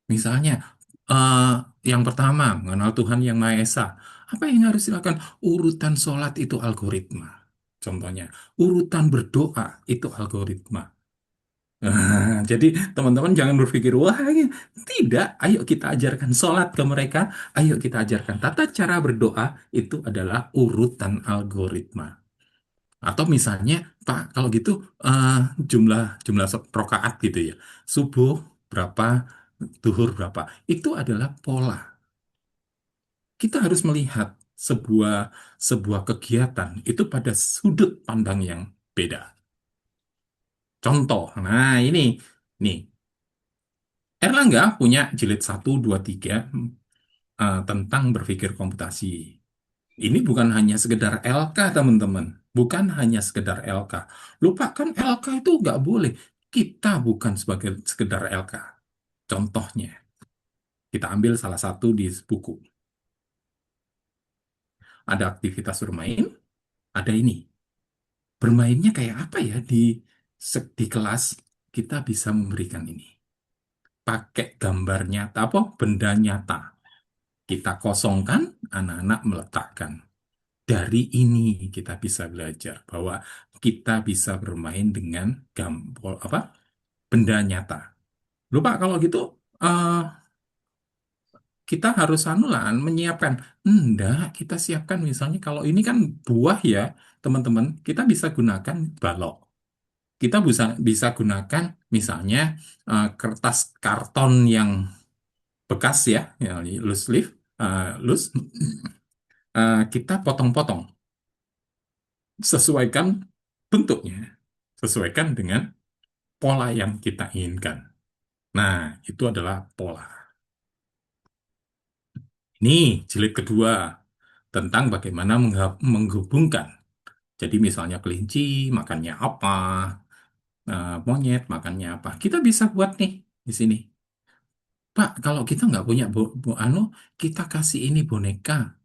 Misalnya, eh, yang pertama, mengenal Tuhan Yang Maha Esa. Apa yang harus dilakukan? Urutan sholat itu algoritma. Contohnya, urutan berdoa itu algoritma. Jadi teman-teman jangan berpikir, wah ini tidak, ayo kita ajarkan sholat ke mereka, ayo kita ajarkan tata cara berdoa, itu adalah urutan algoritma. Atau misalnya, Pak, kalau gitu eh, jumlah jumlah rokaat gitu ya, subuh berapa, duhur berapa, itu adalah pola. Kita harus melihat sebuah sebuah kegiatan itu pada sudut pandang yang beda. Contoh, nah ini nih. Erlangga punya jilid 1, 2, 3 tentang berpikir komputasi. Ini bukan hanya sekedar LK, teman-teman. Bukan hanya sekedar LK. Lupakan LK itu nggak boleh. Kita bukan sebagai sekedar LK. Contohnya, kita ambil salah satu di buku. Ada aktivitas bermain, ada ini. Bermainnya kayak apa ya di kelas? Kita bisa memberikan ini. Pakai gambar nyata, apa? Benda nyata. Kita kosongkan, anak-anak meletakkan. Dari ini kita bisa belajar bahwa kita bisa bermain dengan apa benda nyata. Lupa kalau gitu eh, kita harus anulan menyiapkan. Enggak, kita siapkan misalnya kalau ini kan buah ya, teman-teman, kita bisa gunakan balok. Kita bisa bisa gunakan misalnya kertas karton yang bekas ya, loose leaf, loose, kita potong-potong, sesuaikan bentuknya, sesuaikan dengan pola yang kita inginkan. Nah, itu adalah pola. Ini jilid kedua tentang bagaimana menghubungkan. Jadi misalnya kelinci makannya apa, monyet makannya apa. Kita bisa buat nih di sini. Pak, kalau kita nggak punya kita kasih ini boneka.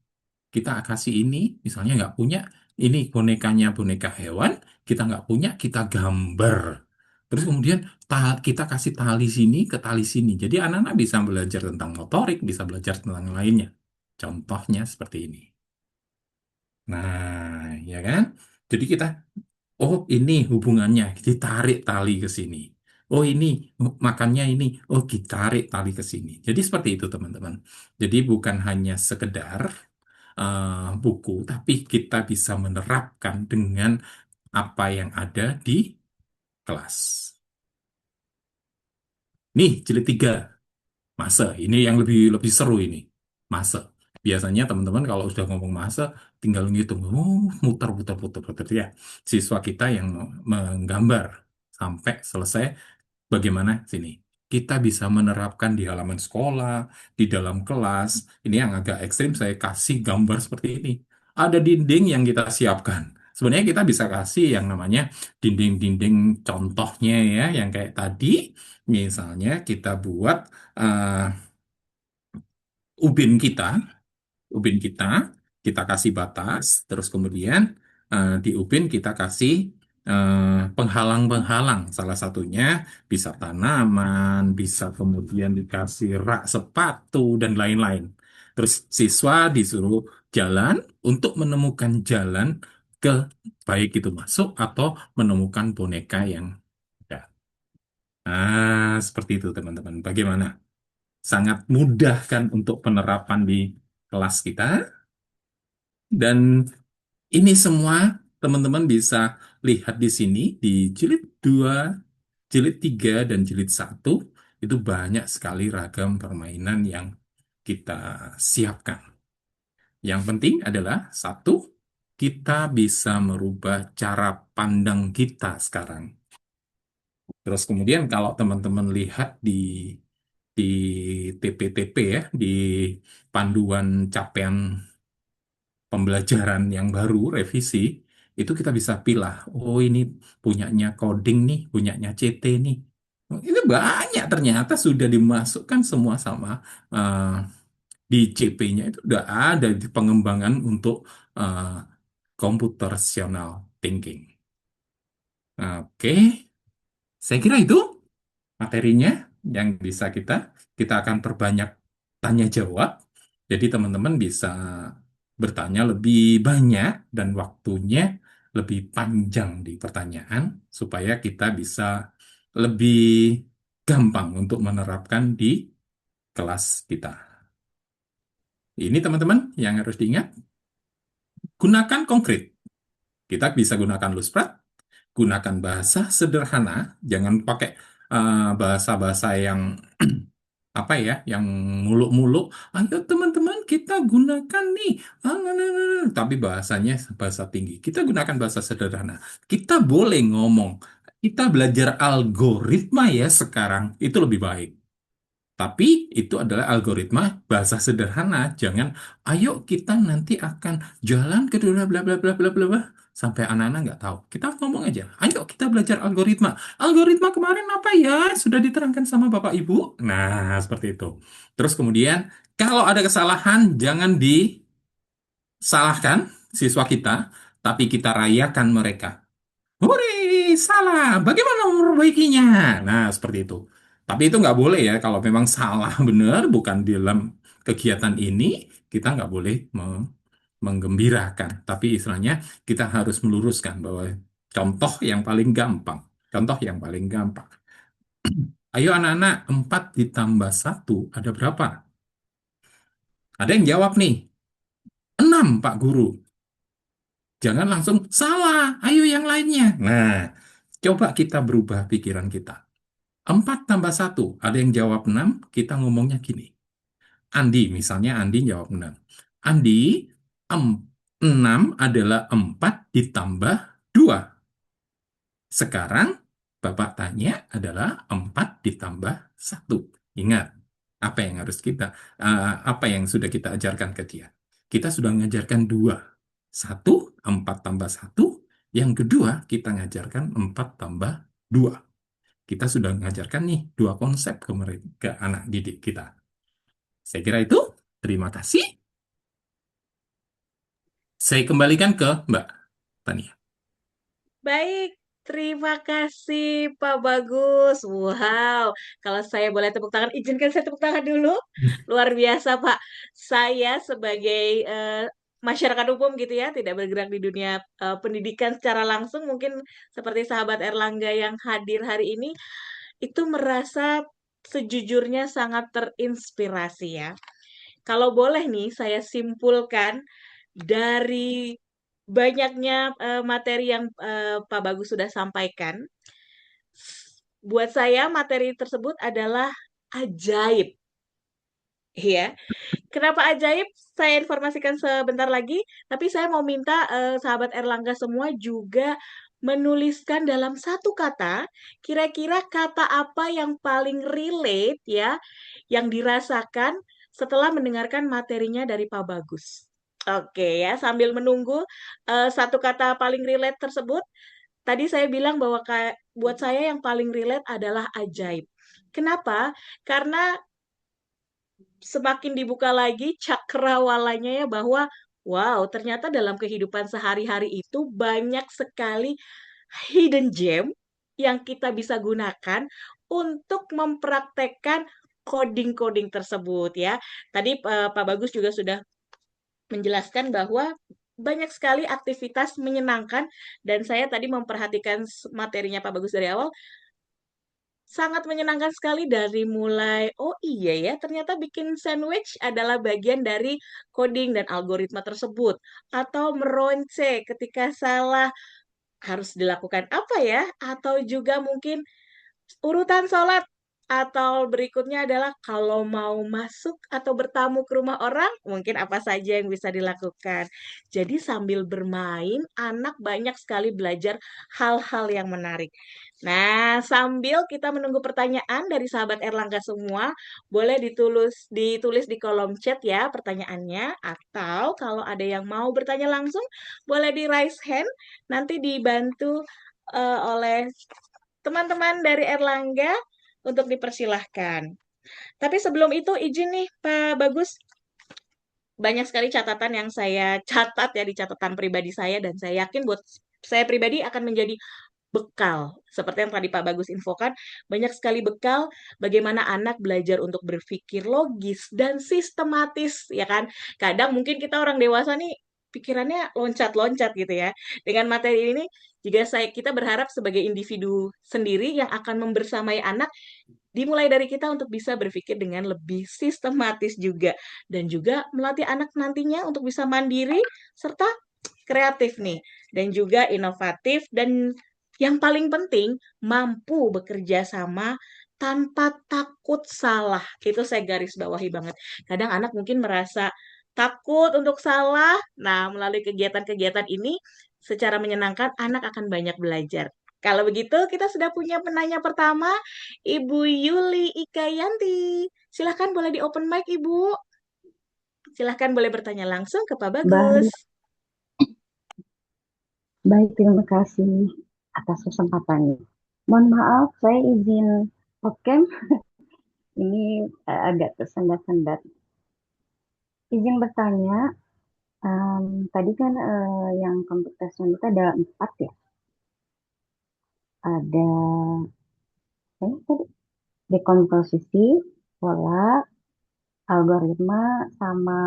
Kita kasih ini, misalnya nggak punya, ini bonekanya boneka hewan, kita nggak punya, kita gambar. Terus kemudian kita kasih tali sini ke tali sini. Jadi anak-anak bisa belajar tentang motorik, bisa belajar tentang lainnya. Contohnya seperti ini. Nah, ya kan? Jadi kita, oh ini hubungannya, ditarik tali ke sini. Oh ini makannya ini, oh ditarik tali ke sini. Jadi seperti itu teman-teman. Jadi bukan hanya sekedar buku, tapi kita bisa menerapkan dengan apa yang ada di kelas. Nih, jilid 3, masa. Ini yang lebih lebih seru ini. Masa. Biasanya teman-teman kalau sudah ngomong masa, tinggal ngitung, oh, muter, muter, muter, muter ya. Siswa kita yang menggambar sampai selesai. Bagaimana sini? Kita bisa menerapkan di halaman sekolah, di dalam kelas. Ini yang agak ekstrim, saya kasih gambar seperti ini. Ada dinding yang kita siapkan. Sebenarnya kita bisa kasih yang namanya dinding-dinding contohnya ya, yang kayak tadi. Misalnya kita buat eh, ubin kita, ubin kita, kita kasih batas, terus kemudian di ubin kita kasih penghalang-penghalang. Salah satunya bisa tanaman, bisa kemudian dikasih rak sepatu, dan lain-lain. Terus siswa disuruh jalan untuk menemukan jalan ke baik itu masuk atau menemukan boneka yang ada. Seperti itu teman-teman. Bagaimana? Sangat mudah kan untuk penerapan di kelas kita. Dan ini semua teman-teman bisa lihat di sini di jilid 2, jilid 3, dan jilid 1 itu banyak sekali ragam permainan yang kita siapkan. Yang penting adalah satu, kita bisa merubah cara pandang kita sekarang. Terus kemudian kalau teman-teman lihat di TPTP ya, di panduan capaian pembelajaran yang baru, revisi, itu kita bisa pilih, oh ini punyanya coding nih, punyanya CT nih. Oh, itu banyak ternyata sudah dimasukkan semua sama eh, di CP-nya itu udah ada di pengembangan untuk eh, computational thinking. Oke, saya kira itu materinya yang bisa kita akan perbanyak tanya jawab. Jadi teman-teman bisa bertanya lebih banyak dan waktunya lebih panjang di pertanyaan supaya kita bisa lebih gampang untuk menerapkan di kelas kita. Ini teman-teman yang harus diingat, gunakan konkret. Kita bisa gunakan Lusprat, gunakan bahasa sederhana, jangan pakai bahasa-bahasa yang apa ya, yang muluk-muluk. Ayo teman-teman kita gunakan nih. Nah, nah, nah, nah. Tapi bahasanya bahasa tinggi. Kita gunakan bahasa sederhana. Kita boleh ngomong. Kita belajar algoritma ya sekarang. Itu lebih baik. Tapi itu adalah algoritma bahasa sederhana. Jangan, ayo kita nanti akan jalan ke bla bla bla bla bla bla bla. Sampai anak-anak nggak tahu. Kita ngomong aja, ayo kita belajar algoritma. Algoritma kemarin apa ya? Sudah diterangkan sama Bapak Ibu? Nah, seperti itu. Terus kemudian, kalau ada kesalahan, jangan disalahkan siswa kita, tapi kita rayakan mereka. Hore, salah. Bagaimana memperbaikinya? Nah, seperti itu. Tapi itu nggak boleh ya kalau memang salah benar, bukan di dalam kegiatan ini kita nggak boleh menggembirakan, tapi istilahnya kita harus meluruskan bahwa contoh yang paling gampang, contoh yang paling gampang. Ayo anak-anak, 4 ditambah satu ada berapa? Ada yang jawab nih, 6 Pak Guru. Jangan langsung salah, ayo yang lainnya. Nah, coba kita berubah pikiran kita. 4 tambah satu ada yang jawab 6, kita ngomongnya gini. Andi, misalnya Andi jawab 6. Andi, 6 adalah 4 ditambah 2. Sekarang, Bapak tanya adalah 4 ditambah satu. Ingat, apa yang sudah kita ajarkan ke dia? Kita sudah mengajarkan dua. Satu, 4 tambah satu. Yang kedua, kita ngajarkan 4 tambah dua. Kita sudah mengajarkan nih dua konsep ke anak didik kita. Saya kira itu. Terima kasih. Saya kembalikan ke Mbak Tania. Baik, terima kasih Pak Bagus. Wow, kalau saya boleh tepuk tangan, izinkan saya tepuk tangan dulu. Luar biasa Pak. Saya sebagai masyarakat umum gitu ya, tidak bergerak di dunia pendidikan secara langsung, mungkin seperti sahabat Erlangga yang hadir hari ini, itu merasa sejujurnya sangat terinspirasi ya. Kalau boleh nih, saya simpulkan dari banyaknya materi yang Pak Bagus sudah sampaikan, buat saya materi tersebut adalah ajaib. Ya, kenapa ajaib? Saya informasikan sebentar lagi, tapi saya mau minta sahabat Erlangga semua juga menuliskan dalam satu kata, kira-kira kata apa yang paling relate ya, yang dirasakan setelah mendengarkan materinya dari Pak Bagus. Oke ya, sambil menunggu satu kata paling relate tersebut, tadi saya bilang bahwa buat saya yang paling relate adalah ajaib. Kenapa? Karena semakin dibuka lagi cakrawalanya ya bahwa wow, ternyata dalam kehidupan sehari-hari itu banyak sekali hidden gem yang kita bisa gunakan untuk mempraktekkan coding-coding tersebut ya. Tadi Pak Bagus juga sudah menjelaskan bahwa banyak sekali aktivitas menyenangkan dan saya tadi memperhatikan materinya Pak Bagus dari awal sangat menyenangkan sekali dari mulai, oh iya ya, ternyata bikin sandwich adalah bagian dari coding dan algoritma tersebut. Atau meronce ketika salah harus dilakukan apa ya? Atau juga mungkin urutan sholat atau berikutnya adalah kalau mau masuk atau bertamu ke rumah orang, mungkin apa saja yang bisa dilakukan. Jadi sambil bermain, anak banyak sekali belajar hal-hal yang menarik. Nah, sambil kita menunggu pertanyaan dari sahabat Erlangga semua, boleh ditulis di kolom chat ya pertanyaannya, atau kalau ada yang mau bertanya langsung, boleh di raise hand, nanti dibantu oleh teman-teman dari Erlangga untuk dipersilahkan. Tapi sebelum itu izin nih Pak Bagus, banyak sekali catatan yang saya catat ya di catatan pribadi saya dan saya yakin buat saya pribadi akan menjadi bekal. Seperti yang tadi Pak Bagus infokan, banyak sekali bekal bagaimana anak belajar untuk berpikir logis dan sistematis, ya kan? Kadang mungkin kita orang dewasa nih pikirannya loncat-loncat gitu ya. Dengan materi ini juga kita berharap sebagai individu sendiri yang akan membersamai anak dimulai dari kita untuk bisa berpikir dengan lebih sistematis juga dan juga melatih anak nantinya untuk bisa mandiri serta kreatif nih dan juga inovatif dan yang paling penting mampu bekerja sama tanpa takut salah. Itu saya garis bawahi banget. Kadang anak mungkin merasa takut untuk salah. Nah, melalui kegiatan-kegiatan ini secara menyenangkan anak akan banyak belajar. Kalau begitu, kita sudah punya penanya pertama, Ibu Yuli Ikayanti. Silahkan boleh di open mic, Ibu. Silahkan boleh bertanya langsung ke Pak Bagus. Baik, baik, terima kasih atas kesempatannya. Mohon maaf, saya izin oke, ini agak tersendat-sendat. Izin bertanya, tadi kan yang komputer itu ada 4 ya. Ada tadi dekomposisi, pola, algoritma sama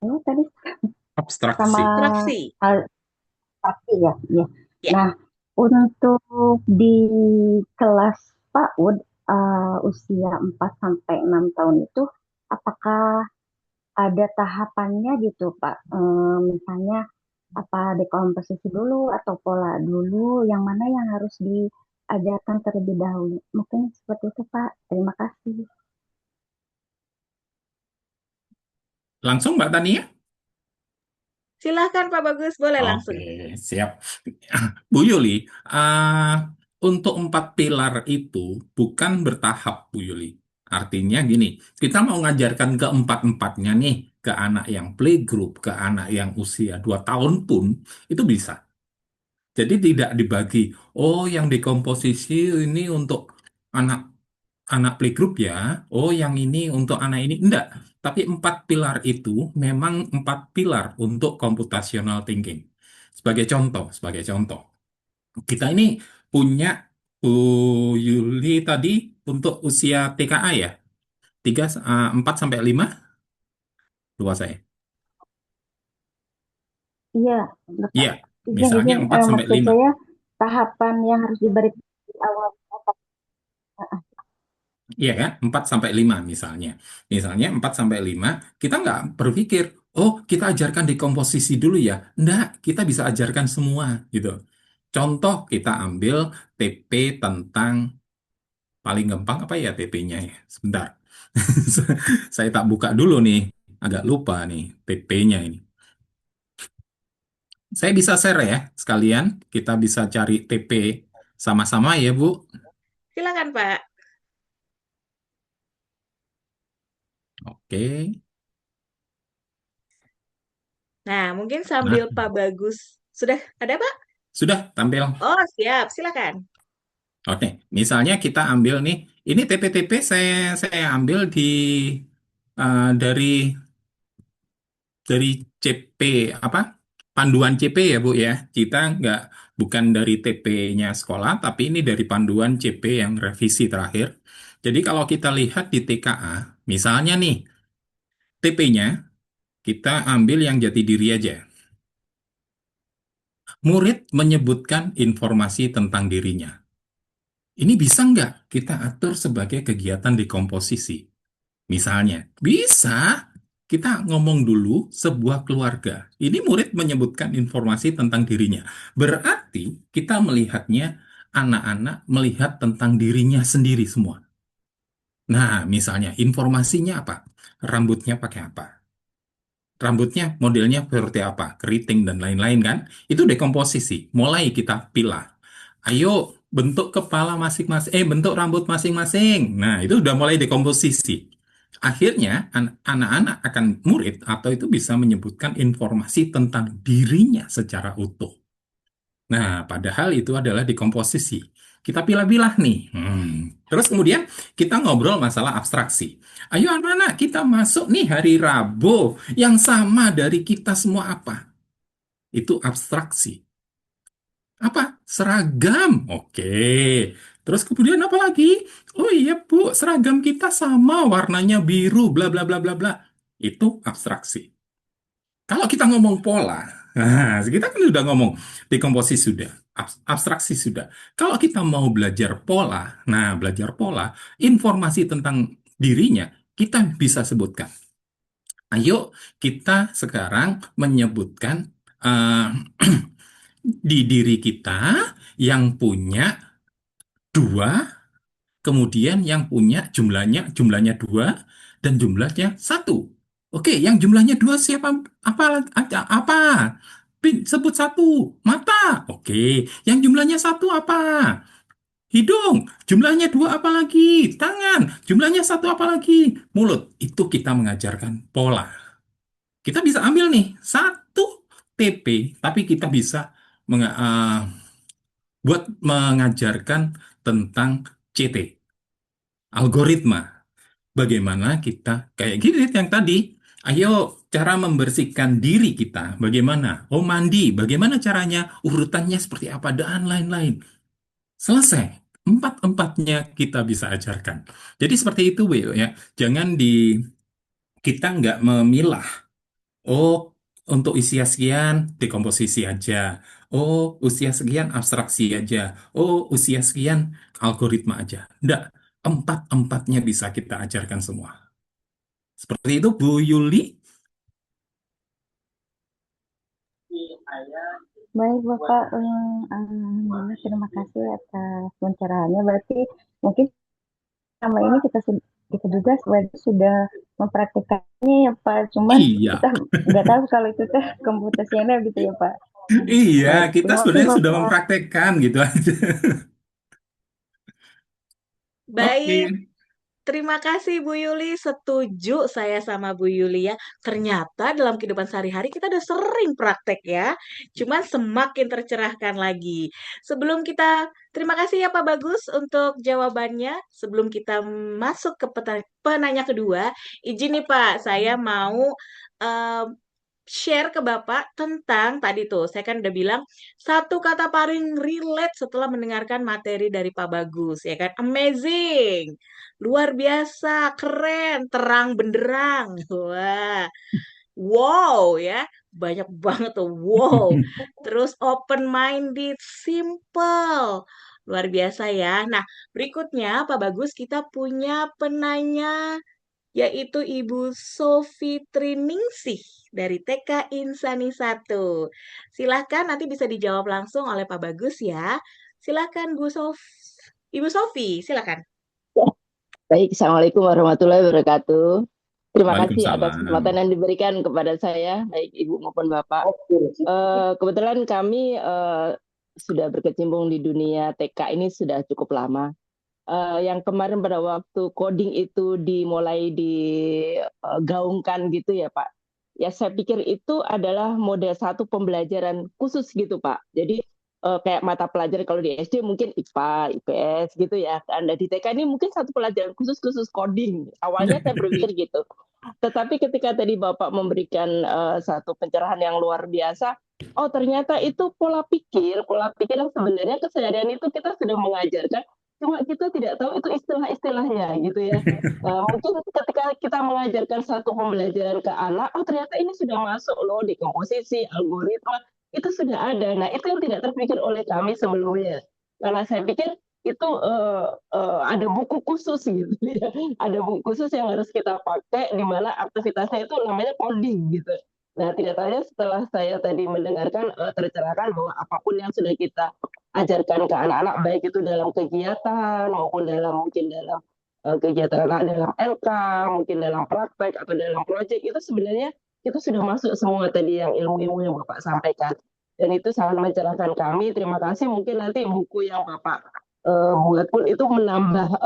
tadi sama Abstraksi. Abstraksi. hal pasti ya, ya. Ya. Nah, untuk di kelas PAUD usia 4 sampai 6 tahun itu apakah ada tahapannya gitu, Pak? Misalnya apa dekomposisi dulu atau pola dulu, yang mana yang harus diajarkan terlebih dahulu? Mungkin seperti itu, Pak. Terima kasih. Langsung Mbak Tania? Silahkan Pak Bagus, boleh Oke, langsung. siap. Bu Yuli, uh, untuk 4 pilar itu bukan bertahap, Bu Yuli. Artinya gini, kita mau ngajarkan keempat-empatnya nih, ke anak yang playgroup, ke anak yang usia 2 tahun pun, itu bisa. Jadi tidak dibagi, oh yang dikomposisi ini untuk anak anak playgroup ya, oh yang ini untuk anak ini. Enggak, tapi 4 pilar itu memang 4 pilar untuk computational thinking. Sebagai contoh, kita ini punya Bu Yuli tadi untuk usia TKA ya, 4 sampai 5, luas saya. Iya, Bapak. Iya, Izin, misalnya izin. 4 sampai Maksud 5. saya tahapan yang harus diberikan di awal. Iya kan? 4 sampai 5 misalnya. Misalnya 4 sampai 5, kita nggak berpikir, oh kita ajarkan dekomposisi dulu ya. Nggak, kita bisa ajarkan semua gitu. Contoh kita ambil TP tentang paling gampang apa ya TP-nya ya. Sebentar. Saya tak buka dulu nih. Agak lupa nih TP-nya ini. Saya bisa share ya sekalian. Kita bisa cari TP sama-sama ya Bu. Silakan Pak. Oke. Nah, mungkin Nah, sambil Pak Bagus. Sudah ada Pak? sudah tampil. Oh, siap. Silakan. Oke, misalnya kita ambil nih, ini TP-TP saya ambil dari CP apa panduan CP ya Bu ya. Kita nggak bukan dari TP-nya sekolah, tapi ini dari panduan CP yang revisi terakhir. Jadi kalau kita lihat di TKA, misalnya nih TP-nya kita ambil yang jati diri aja. Murid menyebutkan informasi tentang dirinya. Ini bisa nggak kita atur sebagai kegiatan dekomposisi? Misalnya, bisa kita ngomong dulu sebuah keluarga. Ini murid menyebutkan informasi tentang dirinya. Berarti kita melihatnya, anak-anak melihat tentang dirinya sendiri semua. Nah, misalnya informasinya apa? Rambutnya pakai apa? Rambutnya modelnya seperti apa? Keriting dan lain-lain kan? Itu dekomposisi. Mulai kita pilah. Ayo bentuk kepala masing-masing, bentuk rambut masing-masing. Nah, itu udah mulai dekomposisi. Akhirnya anak-anak akan murid atau itu bisa menyebutkan informasi tentang dirinya secara utuh. Nah, padahal itu adalah dekomposisi. Kita pilah-pilah nih. Terus kemudian kita ngobrol masalah abstraksi. Ayo anak-anak kita masuk nih hari Rabu. Yang sama dari kita semua apa? Itu abstraksi. Apa? Seragam. Oke. Terus kemudian apa lagi? Oh iya, Bu, seragam kita sama warnanya biru, bla bla bla bla bla. Itu abstraksi. Kalau kita ngomong pola, nah, kita kan sudah ngomong dekomposisi sudah, abstraksi sudah. Kalau kita mau belajar pola, nah belajar pola, informasi tentang dirinya kita bisa sebutkan. Ayo kita sekarang menyebutkan eh, di diri kita yang punya dua, kemudian yang punya jumlahnya dua dan jumlahnya satu. Oke, yang jumlahnya dua siapa? Apa? Sebut satu. Mata. Oke, yang jumlahnya satu apa? Hidung. Jumlahnya dua apa lagi? Tangan. Jumlahnya satu apa lagi? Mulut. Itu kita mengajarkan pola. Kita bisa ambil nih satu TP, tapi kita bisa buat mengajarkan tentang CT, algoritma. Bagaimana kita, kayak gini yang tadi, ayo cara membersihkan diri kita, bagaimana? Oh mandi, bagaimana caranya? Urutannya seperti apa, dan lain-lain. Selesai. empat-empatnya kita bisa ajarkan. Jadi seperti itu, Will, ya. Jangan kita nggak memilah. Oh, untuk usia sekian dekomposisi aja. Oh, usia sekian abstraksi aja. Oh, usia sekian algoritma aja. Nggak, empat-empatnya bisa kita ajarkan semua. Seperti itu, Bu Yuli. Baik Bapak, terima kasih atas pencerahannya. Berarti mungkin selama ini kita juga sebenarnya sudah mempraktikannya ya Pak. Cuman kita Iya, nggak tahu kalau itu teh komputasinya gitu ya Pak. iya, Baik, kita terima kasih sebenarnya sudah Bapak. mempraktekkan gitu aja. Baik, Oke. terima kasih Bu Yuli. Setuju saya sama Bu Yuli ya. Ternyata dalam kehidupan sehari-hari kita udah sering praktek ya. Cuman semakin tercerahkan lagi. Sebelum kita, terima kasih ya Pak Bagus untuk jawabannya. Sebelum kita masuk ke penanya kedua, izin nih Pak, saya mau em, share ke Bapak tentang tadi tuh, saya kan udah bilang satu kata paling relate setelah mendengarkan materi dari Pak Bagus, ya kan? Amazing, luar biasa, keren, terang benderang. Wah, wow ya, banyak banget tuh. Wow, terus open minded, simple. Luar biasa ya. Nah, berikutnya Pak Bagus kita punya penanya yaitu Ibu Sofi Triningsih dari TK Insani 1. Silahkan nanti bisa dijawab langsung oleh Pak Bagus ya. Silahkan Ibu Sofi, silahkan. Baik, Assalamualaikum warahmatullahi wabarakatuh. Terima kasih atas kesempatan Waalaikumsalam. yang diberikan kepada saya, baik Ibu maupun Bapak. Kebetulan kami sudah berkecimpung di dunia TK ini sudah cukup lama. Yang kemarin pada waktu coding itu dimulai digaungkan gitu ya Pak. Ya saya pikir itu adalah model satu pembelajaran khusus gitu Pak. Jadi kayak mata pelajaran kalau di SD mungkin IPA, IPS gitu ya. Anda di TK ini mungkin satu pelajaran khusus coding. Awalnya saya berpikir gitu. Tetapi ketika tadi Bapak memberikan satu pencerahan yang luar biasa, oh ternyata itu pola pikir yang sebenarnya keseharian itu kita sudah mengajarkan, cuma kita tidak tahu itu istilah-istilahnya gitu ya. Mungkin ketika kita mengajarkan satu pembelajaran ke anak, oh ternyata ini sudah masuk loh di komposisi, algoritma, itu sudah ada. Nah itu yang tidak terpikir oleh kami sebelumnya. Karena saya pikir itu ada buku khusus gitu ya, ada buku khusus yang harus kita pakai di mana aktivitasnya itu namanya coding gitu. Nah tidak tanya setelah saya tadi mendengarkan tercerahkan bahwa apapun yang sudah kita ajarkan ke anak-anak baik itu dalam kegiatan maupun mungkin dalam kegiatan anak dalam LK, mungkin dalam praktek atau dalam proyek itu sebenarnya itu sudah masuk semua tadi yang ilmu-ilmu yang Bapak sampaikan. Dan itu sangat mencerahkan kami. Terima kasih. Mungkin nanti buku yang Bapak buat pun itu menambah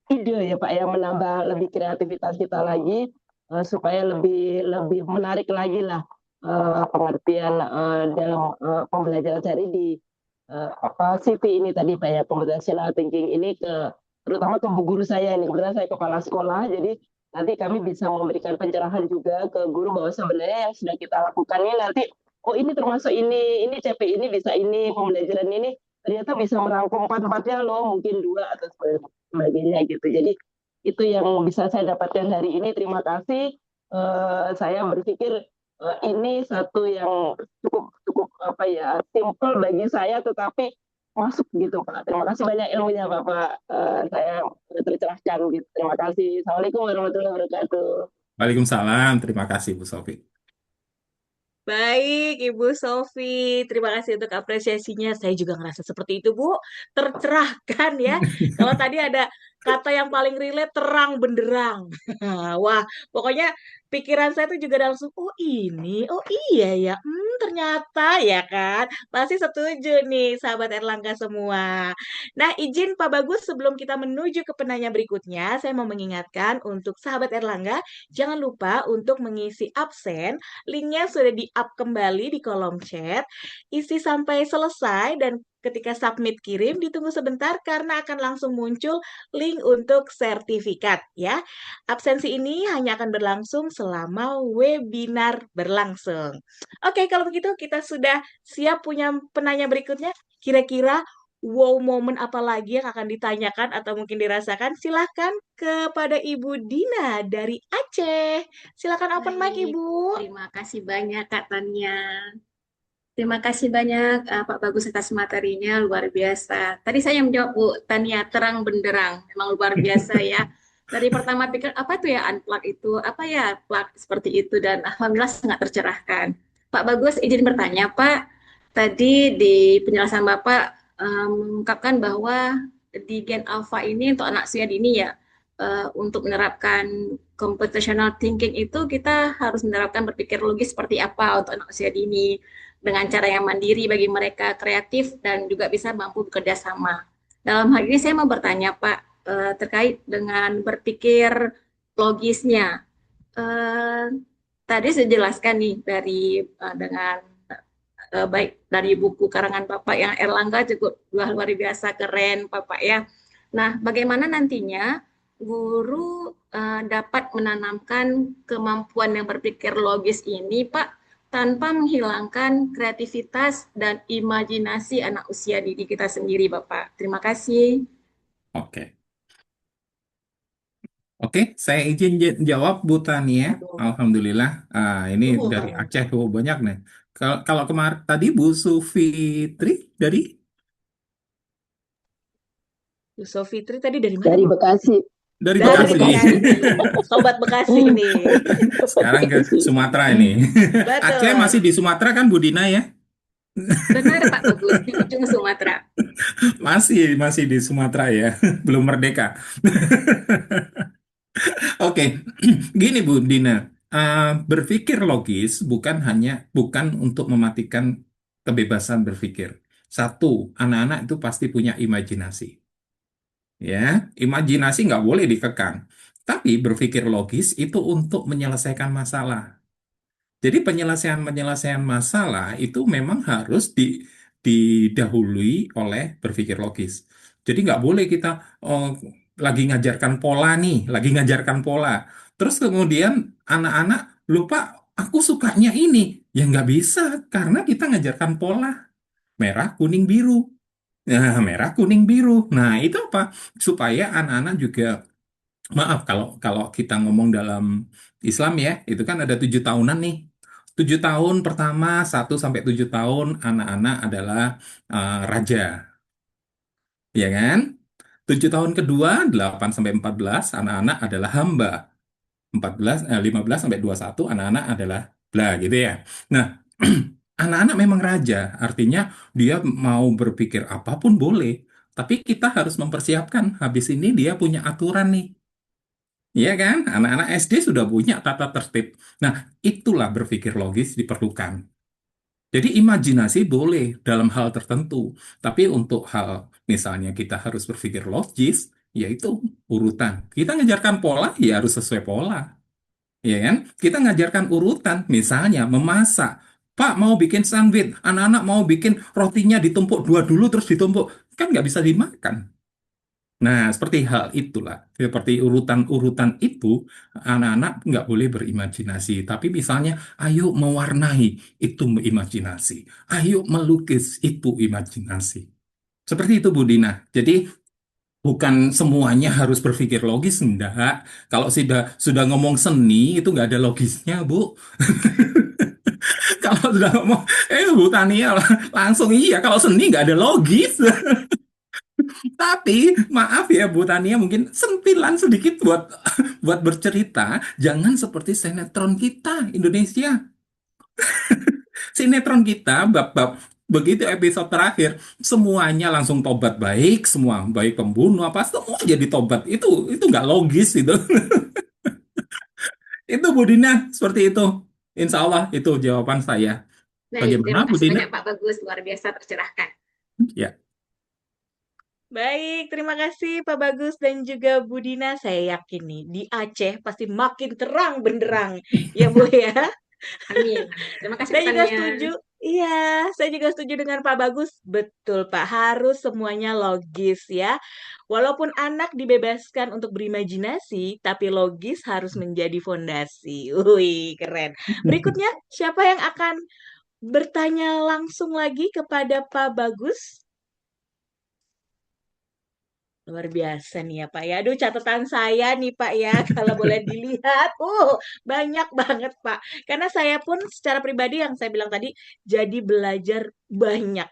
ide ya Pak ya, menambah lebih kreativitas kita lagi supaya lebih lebih menarik lagi lah pengertian dalam pembelajaran sehari di apa CV ini tadi Pak ya, computational thinking ini terutama ke bu guru saya ini, kebetulan saya kepala sekolah, jadi nanti kami bisa memberikan pencerahan juga ke guru bahwa sebenarnya yang sudah kita lakukan ini nanti, oh ini termasuk ini CP ini bisa ini, pembelajaran ini ternyata bisa merangkum empat-empatnya loh, mungkin dua atau sebagainya gitu. Jadi itu yang bisa saya dapatkan hari ini. Terima kasih. Saya berpikir ini satu yang cukup cukup apa ya simple bagi saya, tetapi masuk gitu Pak. Terima kasih banyak ilmunya Bapak. Saya tercerahkan gitu. Terima kasih. Assalamualaikum warahmatullahi wabarakatuh. Waalaikumsalam. Terima kasih, Bu Sofi. Baik, Ibu Sofi. Terima kasih untuk apresiasinya. Saya juga ngerasa seperti itu, Bu. Tercerahkan ya. Kalau tadi ada kata yang paling relate, terang benderang. Wah, pokoknya pikiran saya tuh juga langsung, oh ini, oh iya ya, ternyata ya kan. Pasti setuju nih, sahabat Erlangga semua. Nah, izin Pak Bagus, sebelum kita menuju ke penanya berikutnya, saya mau mengingatkan untuk sahabat Erlangga, jangan lupa untuk mengisi absen. Linknya sudah di-up kembali di kolom chat. Isi sampai selesai dan ketika submit kirim ditunggu sebentar karena akan langsung muncul link untuk sertifikat ya. Absensi ini hanya akan berlangsung selama webinar berlangsung. Oke, kalau begitu kita sudah siap punya penanya berikutnya. Kira-kira wow momen apa lagi yang akan ditanyakan atau mungkin dirasakan? Silahkan kepada Ibu Dina dari Aceh. Silahkan open mic, Baik, Ibu. terima kasih banyak Kak Tania. Terima kasih banyak Pak Bagus atas materinya, luar biasa. Tadi saya menjawab Bu Tania, terang benderang, memang luar biasa ya. Dari pertama pikir apa tuh ya unplug itu, apa ya plug seperti itu, dan alhamdulillah sangat tercerahkan. Pak Bagus izin bertanya Pak, tadi di penjelasan Bapak mengungkapkan bahwa di Gen Alpha ini untuk anak usia dini ya, untuk menerapkan computational thinking itu kita harus menerapkan berpikir logis seperti apa untuk anak usia dini dengan cara yang mandiri bagi mereka, kreatif dan juga bisa mampu bekerja sama. Dalam hal ini saya mau bertanya Pak, terkait dengan berpikir logisnya. Eh, Tadi saya jelaskan nih dari dengan baik dari buku karangan Bapak yang Erlangga cukup luar biasa keren Bapak ya. Nah, bagaimana nantinya guru dapat menanamkan kemampuan yang berpikir logis ini Pak tanpa menghilangkan kreativitas dan imajinasi anak usia dini kita sendiri Bapak. Terima kasih. Oke. Oke, saya izin jawab Bu Tania. Alhamdulillah. Ini dari Aceh banyak nih. Kalau kemarin tadi Bu Sufitri dari Yusuf Fitri tadi dari mana, Dari Bu? Bekasi. dari Dari Bekasi. Bekasi. Sobat Bekasi nih. Sekarang ke Sumatera ini. Aceh Betul. masih di Sumatera kan Bu Dina ya? Benar Pak Bagus, di ujung Sumatera. Masih di Sumatera ya. Belum merdeka. Oke, gini Bu Dina. Berpikir logis bukan untuk mematikan kebebasan berpikir. Satu, anak-anak itu pasti punya imajinasi. Ya, imajinasi nggak boleh dikekang. Tapi berpikir logis itu untuk menyelesaikan masalah. Jadi penyelesaian masalah itu memang harus didahului oleh berpikir logis. Jadi nggak boleh kita oh, lagi ngajarkan pola nih, lagi ngajarkan pola. Terus kemudian anak-anak lupa, aku sukanya ini. Ya nggak bisa, karena kita ngajarkan pola merah, kuning, biru. Nah, merah, kuning, biru. Nah, itu apa? Supaya anak-anak juga, maaf kalau kalau kita ngomong dalam Islam ya, itu kan ada 7 tahunan nih. 7 tahun pertama, 1 sampai 7 tahun, anak-anak adalah raja, ya kan? 7 tahun kedua, 8 sampai 14, anak-anak adalah hamba. 15 sampai 21, anak-anak adalah bla, gitu ya. Nah, anak-anak memang raja, artinya dia mau berpikir apapun boleh. Tapi kita harus mempersiapkan, habis ini dia punya aturan nih. Iya kan? Anak-anak SD sudah punya tata tertib. Nah, itulah berpikir logis diperlukan. Jadi imajinasi boleh dalam hal tertentu, tapi untuk hal misalnya kita harus berpikir logis, yaitu urutan. Kita ngajarkan pola, ya harus sesuai pola. Ya kan? Kita ngajarkan urutan, misalnya memasak. Pak mau bikin sandwich, anak-anak mau bikin rotinya ditumpuk dua dulu terus ditumpuk. Kan nggak bisa dimakan. Nah, seperti hal itulah, seperti urutan-urutan itu, anak-anak nggak boleh berimajinasi. Tapi misalnya, ayo mewarnai, itu imajinasi. Ayo melukis, itu imajinasi. Seperti itu, Bu Dina. Jadi, bukan semuanya harus berpikir logis, enggak. Kalau sudah ngomong seni, itu nggak ada logisnya, Bu. Kalau sudah ngomong, Bu Tania, langsung iya. Kalau seni nggak ada logis. Tapi maaf ya Bu Tania, mungkin sentilan sedikit buat buat bercerita, jangan seperti sinetron kita Indonesia. Sinetron kita bab-bab begitu episode terakhir semuanya langsung tobat baik, semua baik pembunuh apa semua jadi tobat. Itu nggak logis itu. Itu Bu Dina seperti itu. Insya Allah itu jawaban saya. Baik, Bagaimana terima Bu kasih Dina? banyak Pak Bagus, luar biasa tercerahkan. Ya. Baik, terima kasih Pak Bagus dan juga Bu Dina. Saya yakin nih di Aceh pasti makin terang benderang. Ya Bu ya. Amin. Terima kasih Saya juga Tania. setuju. Iya, saya juga setuju dengan Pak Bagus. Betul, Pak. Harus semuanya logis ya. Walaupun anak dibebaskan untuk berimajinasi, tapi logis harus menjadi fondasi. Wih, keren. Berikutnya, siapa yang akan bertanya langsung lagi kepada Pak Bagus? Luar biasa nih ya Pak ya. Aduh catatan saya nih Pak ya, kalau boleh dilihat, banyak banget Pak. Karena saya pun secara pribadi yang saya bilang tadi, jadi belajar banyak.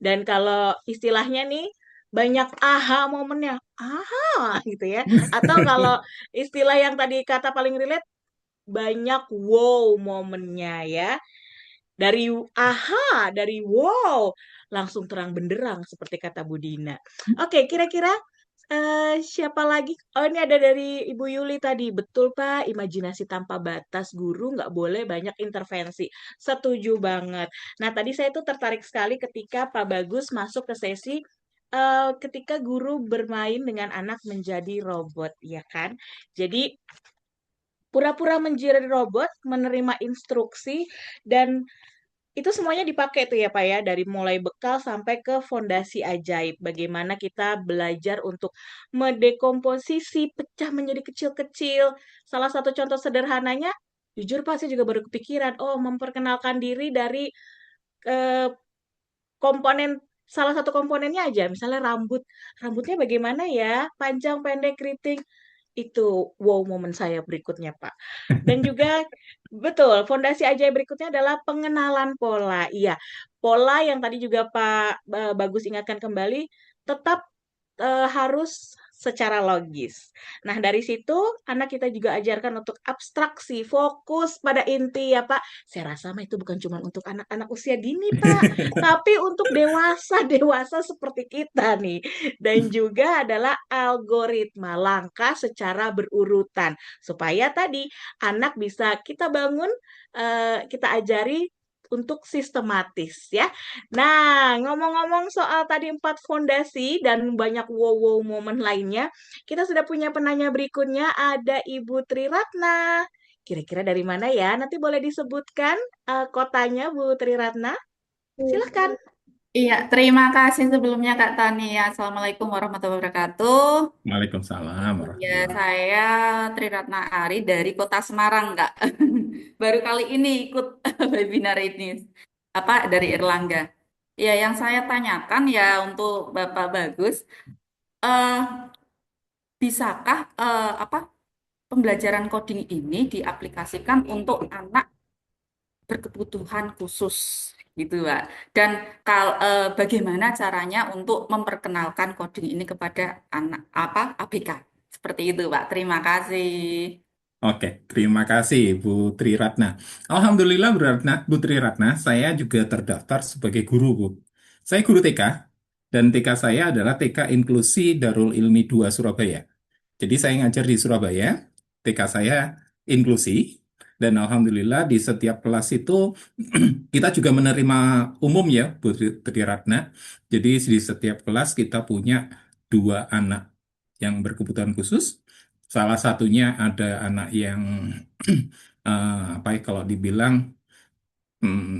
Dan kalau istilahnya nih, banyak aha momennya, aha gitu ya. Atau kalau istilah yang tadi kata paling relate, banyak wow momennya ya. Dari aha, dari wow, langsung terang benderang seperti kata Bu Dina. Oke, kira-kira siapa lagi? Oh, ini ada dari Ibu Yuli tadi. Betul, Pak. Imajinasi tanpa batas. Guru nggak boleh banyak intervensi. Setuju banget. Nah, tadi saya tuh tertarik sekali ketika Pak Bagus masuk ke sesi ketika guru bermain dengan anak menjadi robot, ya kan? Jadi, pura-pura menjadi robot, menerima instruksi, dan itu semuanya dipakai tuh ya Pak ya, dari mulai bekal sampai ke fondasi ajaib. Bagaimana kita belajar untuk mendekomposisi, pecah menjadi kecil-kecil. Salah satu contoh sederhananya, jujur Pak, saya juga baru kepikiran, memperkenalkan diri dari eh, komponen salah satu komponennya aja, misalnya rambut. Rambutnya bagaimana ya? Panjang, pendek, keriting. Itu wow momen saya berikutnya, Pak. Dan juga betul, fondasi ajaib berikutnya adalah pengenalan pola. Iya, pola yang tadi juga Pak Bagus ingatkan kembali tetap harus secara logis. Nah, dari situ anak kita juga ajarkan untuk abstraksi, fokus pada inti ya, Pak. Saya rasa mah itu bukan cuma untuk anak-anak usia dini, Pak, tapi untuk dewasa-dewasa seperti kita nih. Dan juga adalah algoritma langkah secara berurutan supaya tadi anak bisa kita bangun, kita ajari untuk sistematis ya. Nah, ngomong-ngomong soal tadi 4 fondasi dan banyak wow-wow momen lainnya, kita sudah punya penanya berikutnya, ada Ibu Triratna. Kira-kira dari mana ya? Nanti boleh disebutkan kotanya, Bu Triratna. Silahkan. Iya, terima kasih sebelumnya Kak Tania. Assalamualaikum warahmatullahi wabarakatuh. Waalaikumsalam Ya, warahmatullahi. saya Triratna Ari dari Kota Semarang, Kak. Baru kali ini ikut webinar ini, apa dari Erlangga. Ya, yang saya tanyakan ya untuk Bapak Bagus, eh, bisakah apa pembelajaran coding ini diaplikasikan untuk anak berkebutuhan khusus gitu Pak. Dan bagaimana caranya untuk memperkenalkan coding ini kepada anak apa ABK? Seperti itu Pak. Terima kasih. Oke, terima kasih Bu Triratna. Alhamdulillah Bu Triratna, saya juga terdaftar sebagai guru, Bu. Saya guru TK, dan TK saya adalah TK Inklusi Darul Ilmi 2 Surabaya. Jadi saya ngajar di Surabaya, TK saya inklusi, dan Alhamdulillah di setiap kelas itu kita juga menerima umum ya, Bu Triratna. Jadi di setiap kelas kita punya 2 anak yang berkebutuhan khusus. Salah satunya ada anak yang apa ya kalau dibilang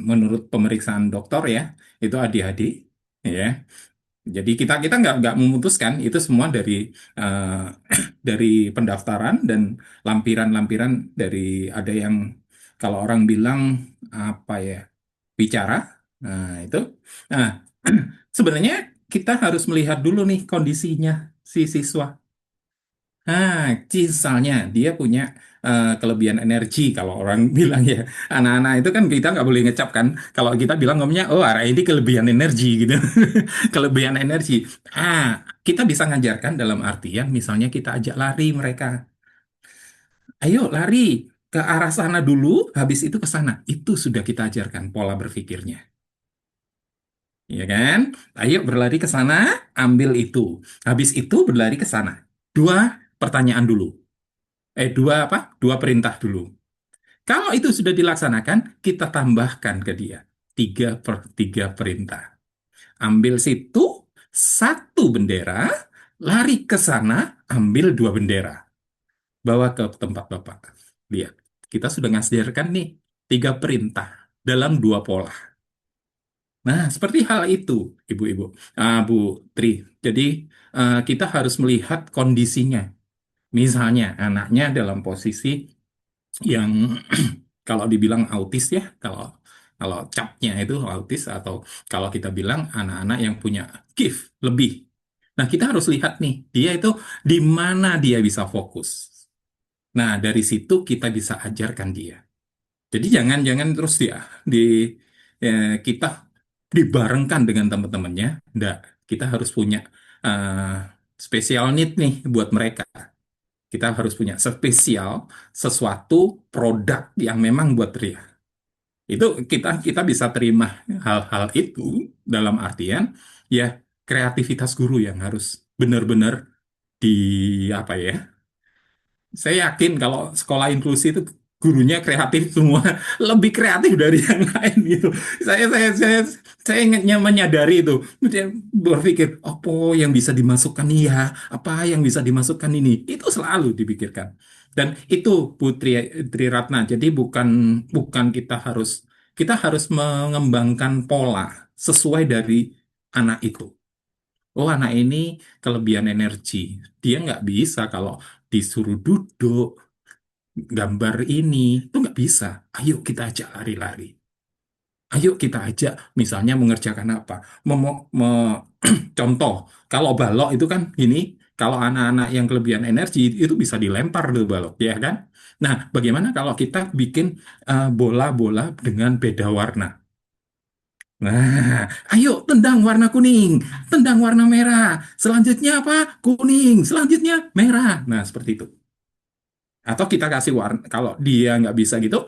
menurut pemeriksaan dokter ya itu ADHD ya. Jadi kita kita nggak memutuskan itu semua dari eh, dari pendaftaran dan lampiran-lampiran dari ada yang kalau orang bilang apa ya bicara. Nah, itu. Nah, sebenarnya kita harus melihat dulu nih kondisinya si siswa. Nah, misalnya dia punya kelebihan energi kalau orang bilang ya. Anak-anak itu kan kita nggak boleh ngecap kan. Kalau kita bilang ngomongnya, oh arah ini kelebihan energi gitu. Kelebihan energi. Ah, kita bisa ngajarkan dalam artian misalnya kita ajak lari mereka. Ayo lari ke arah sana dulu, habis itu ke sana. Itu sudah kita ajarkan pola berpikirnya. Ya kan? Ayo berlari ke sana, ambil itu. Habis itu berlari ke sana. 2 pertanyaan dulu. Dua apa? 2 perintah dulu. Kalau itu sudah dilaksanakan, kita tambahkan ke dia 3 per 3 perintah. Ambil situ 1 bendera, lari ke sana, ambil 2 bendera, bawa ke tempat Bapak. Lihat, kita sudah ngajarkan nih 3 perintah dalam 2 pola. Nah, seperti hal itu, Ibu-ibu, Bu Tri. Jadi kita harus melihat kondisinya. Misalnya anaknya dalam posisi yang kalau dibilang autis ya, kalau kalau capnya itu autis atau kalau kita bilang anak-anak yang punya gift lebih. Nah, kita harus lihat nih, dia itu di mana dia bisa fokus. Nah, dari situ kita bisa ajarkan dia. Jadi jangan terus dia di kita dibarengkan dengan teman-temannya. Enggak, kita harus punya eh, special need nih buat mereka. Kita harus punya spesial sesuatu produk yang memang buat dia. Itu kita kita bisa terima hal-hal itu dalam artian ya kreativitas guru yang harus benar-benar di apa ya? Saya yakin kalau sekolah inklusi itu gurunya kreatif semua, lebih kreatif dari yang lain gitu. Saya menyadari itu. Dia berpikir, apa yang bisa dimasukkan nih ya, apa yang bisa dimasukkan ini, itu selalu dipikirkan. Dan itu Putri Ratna. Jadi bukan bukan kita harus mengembangkan pola sesuai dari anak itu. Oh, anak ini kelebihan energi. Dia nggak bisa kalau disuruh duduk, gambar ini, itu nggak bisa. Ayo kita ajak lari-lari. Ayo kita ajak misalnya mengerjakan apa. Contoh, kalau balok itu kan gini, kalau anak-anak yang kelebihan energi itu bisa dilempar tuh balok, ya kan? Nah, bagaimana kalau kita bikin bola-bola dengan beda warna? Nah, ayo tendang warna kuning, tendang warna merah. Selanjutnya apa? Kuning. Selanjutnya merah. Nah, seperti itu. Atau kita kasih warna, kalau dia nggak bisa gitu,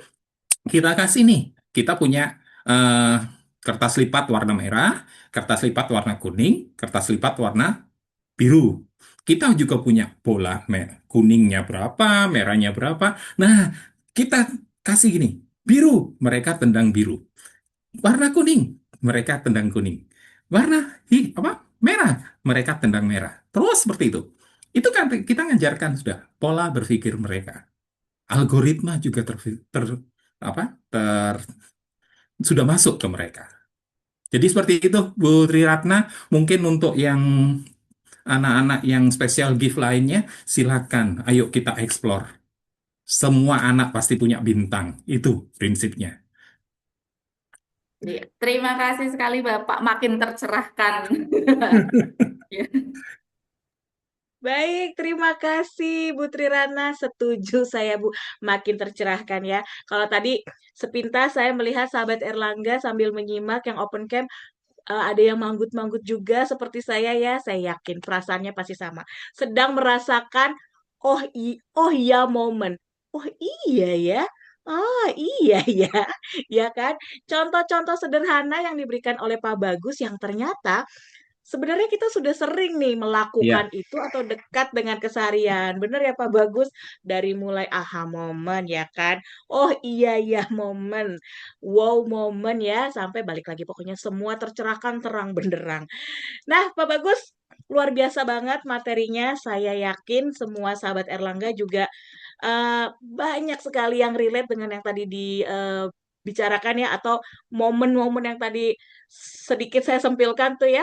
kita kasih nih. Kita punya eh, kertas lipat warna merah, kertas lipat warna kuning, kertas lipat warna biru. Kita juga punya bola kuningnya berapa, merahnya berapa. Nah, kita kasih gini, biru, mereka tendang biru. Warna kuning, mereka tendang kuning. Warna apa? Merah, mereka tendang merah. Terus seperti itu. Itu kan kita ngajarkan sudah pola berpikir mereka. Algoritma juga apa? Sudah masuk ke mereka. Jadi seperti itu, Bu Tri Ratna. Mungkin untuk yang anak-anak yang special gift lainnya, silakan. Ayo kita explore. Semua anak pasti punya bintang. Itu prinsipnya. Iya, terima kasih sekali Bapak, makin tercerahkan. Ya. Baik, terima kasih Bu Trirana. Setuju saya Bu, makin tercerahkan ya. Kalau tadi sepintas saya melihat sahabat Erlangga sambil menyimak yang open camp, ada yang manggut-manggut juga seperti saya ya. Saya yakin perasaannya pasti sama. Sedang merasakan oh iya momen. Oh iya ya. Oh iya ya. Ya kan? Contoh-contoh sederhana yang diberikan oleh Pak Bagus yang ternyata sebenarnya kita sudah sering nih melakukan Ya, itu atau dekat dengan keseharian. Bener ya Pak Bagus? Dari mulai aha momen ya kan? Oh iya ya momen. Wow momen ya. Sampai balik lagi pokoknya semua tercerahkan terang benderang. Nah Pak Bagus, luar biasa banget materinya. Saya yakin semua sahabat Erlangga juga banyak sekali yang relate dengan yang tadi dibicarakan ya. Atau momen-momen yang tadi sedikit saya sempilkan tuh ya.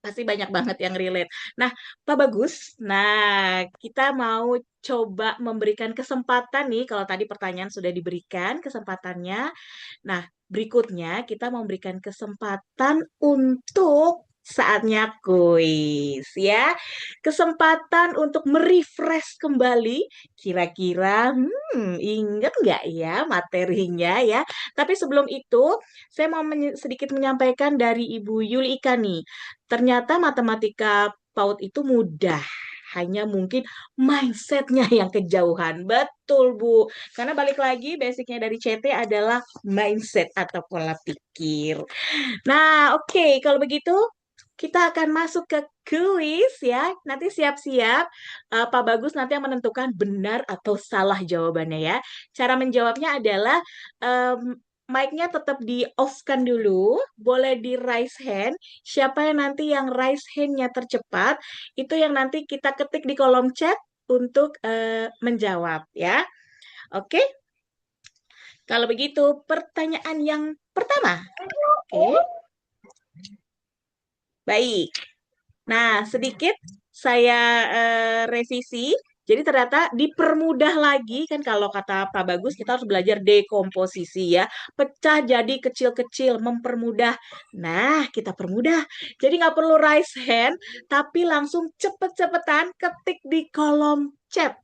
Pasti banyak banget yang relate. Nah, Pak Bagus, nah kita mau coba memberikan kesempatan nih, kalau tadi pertanyaan sudah diberikan kesempatannya. Nah, berikutnya kita memberikan kesempatan untuk saatnya kuis ya. Kesempatan untuk merefresh kembali. Kira-kira ingat nggak ya materinya ya? Tapi sebelum itu, saya mau sedikit menyampaikan dari Ibu Yulika nih. Ternyata matematika PAUD itu mudah. Hanya mungkin mindsetnya yang kejauhan. Betul, Bu. Karena balik lagi, basicnya dari CT adalah mindset atau pola pikir. Nah, oke. Kalau begitu, kita akan masuk ke kuis ya. Nanti siap-siap. Pak Bagus nanti yang menentukan benar atau salah jawabannya ya. Cara menjawabnya adalah mic-nya tetap di-off-kan dulu. Boleh di raise hand. Siapa yang nanti yang raise hand-nya tercepat, itu yang nanti kita ketik di kolom chat untuk menjawab ya. Oke, kalau begitu pertanyaan yang pertama. Oke, baik. Nah, sedikit saya revisi Jadi ternyata dipermudah lagi kan kalau kata Pak Bagus kita harus belajar dekomposisi ya. Pecah jadi kecil-kecil, mempermudah. Nah, kita permudah. Jadi nggak perlu raise hand, tapi langsung cepet-cepetan ketik di kolom chat.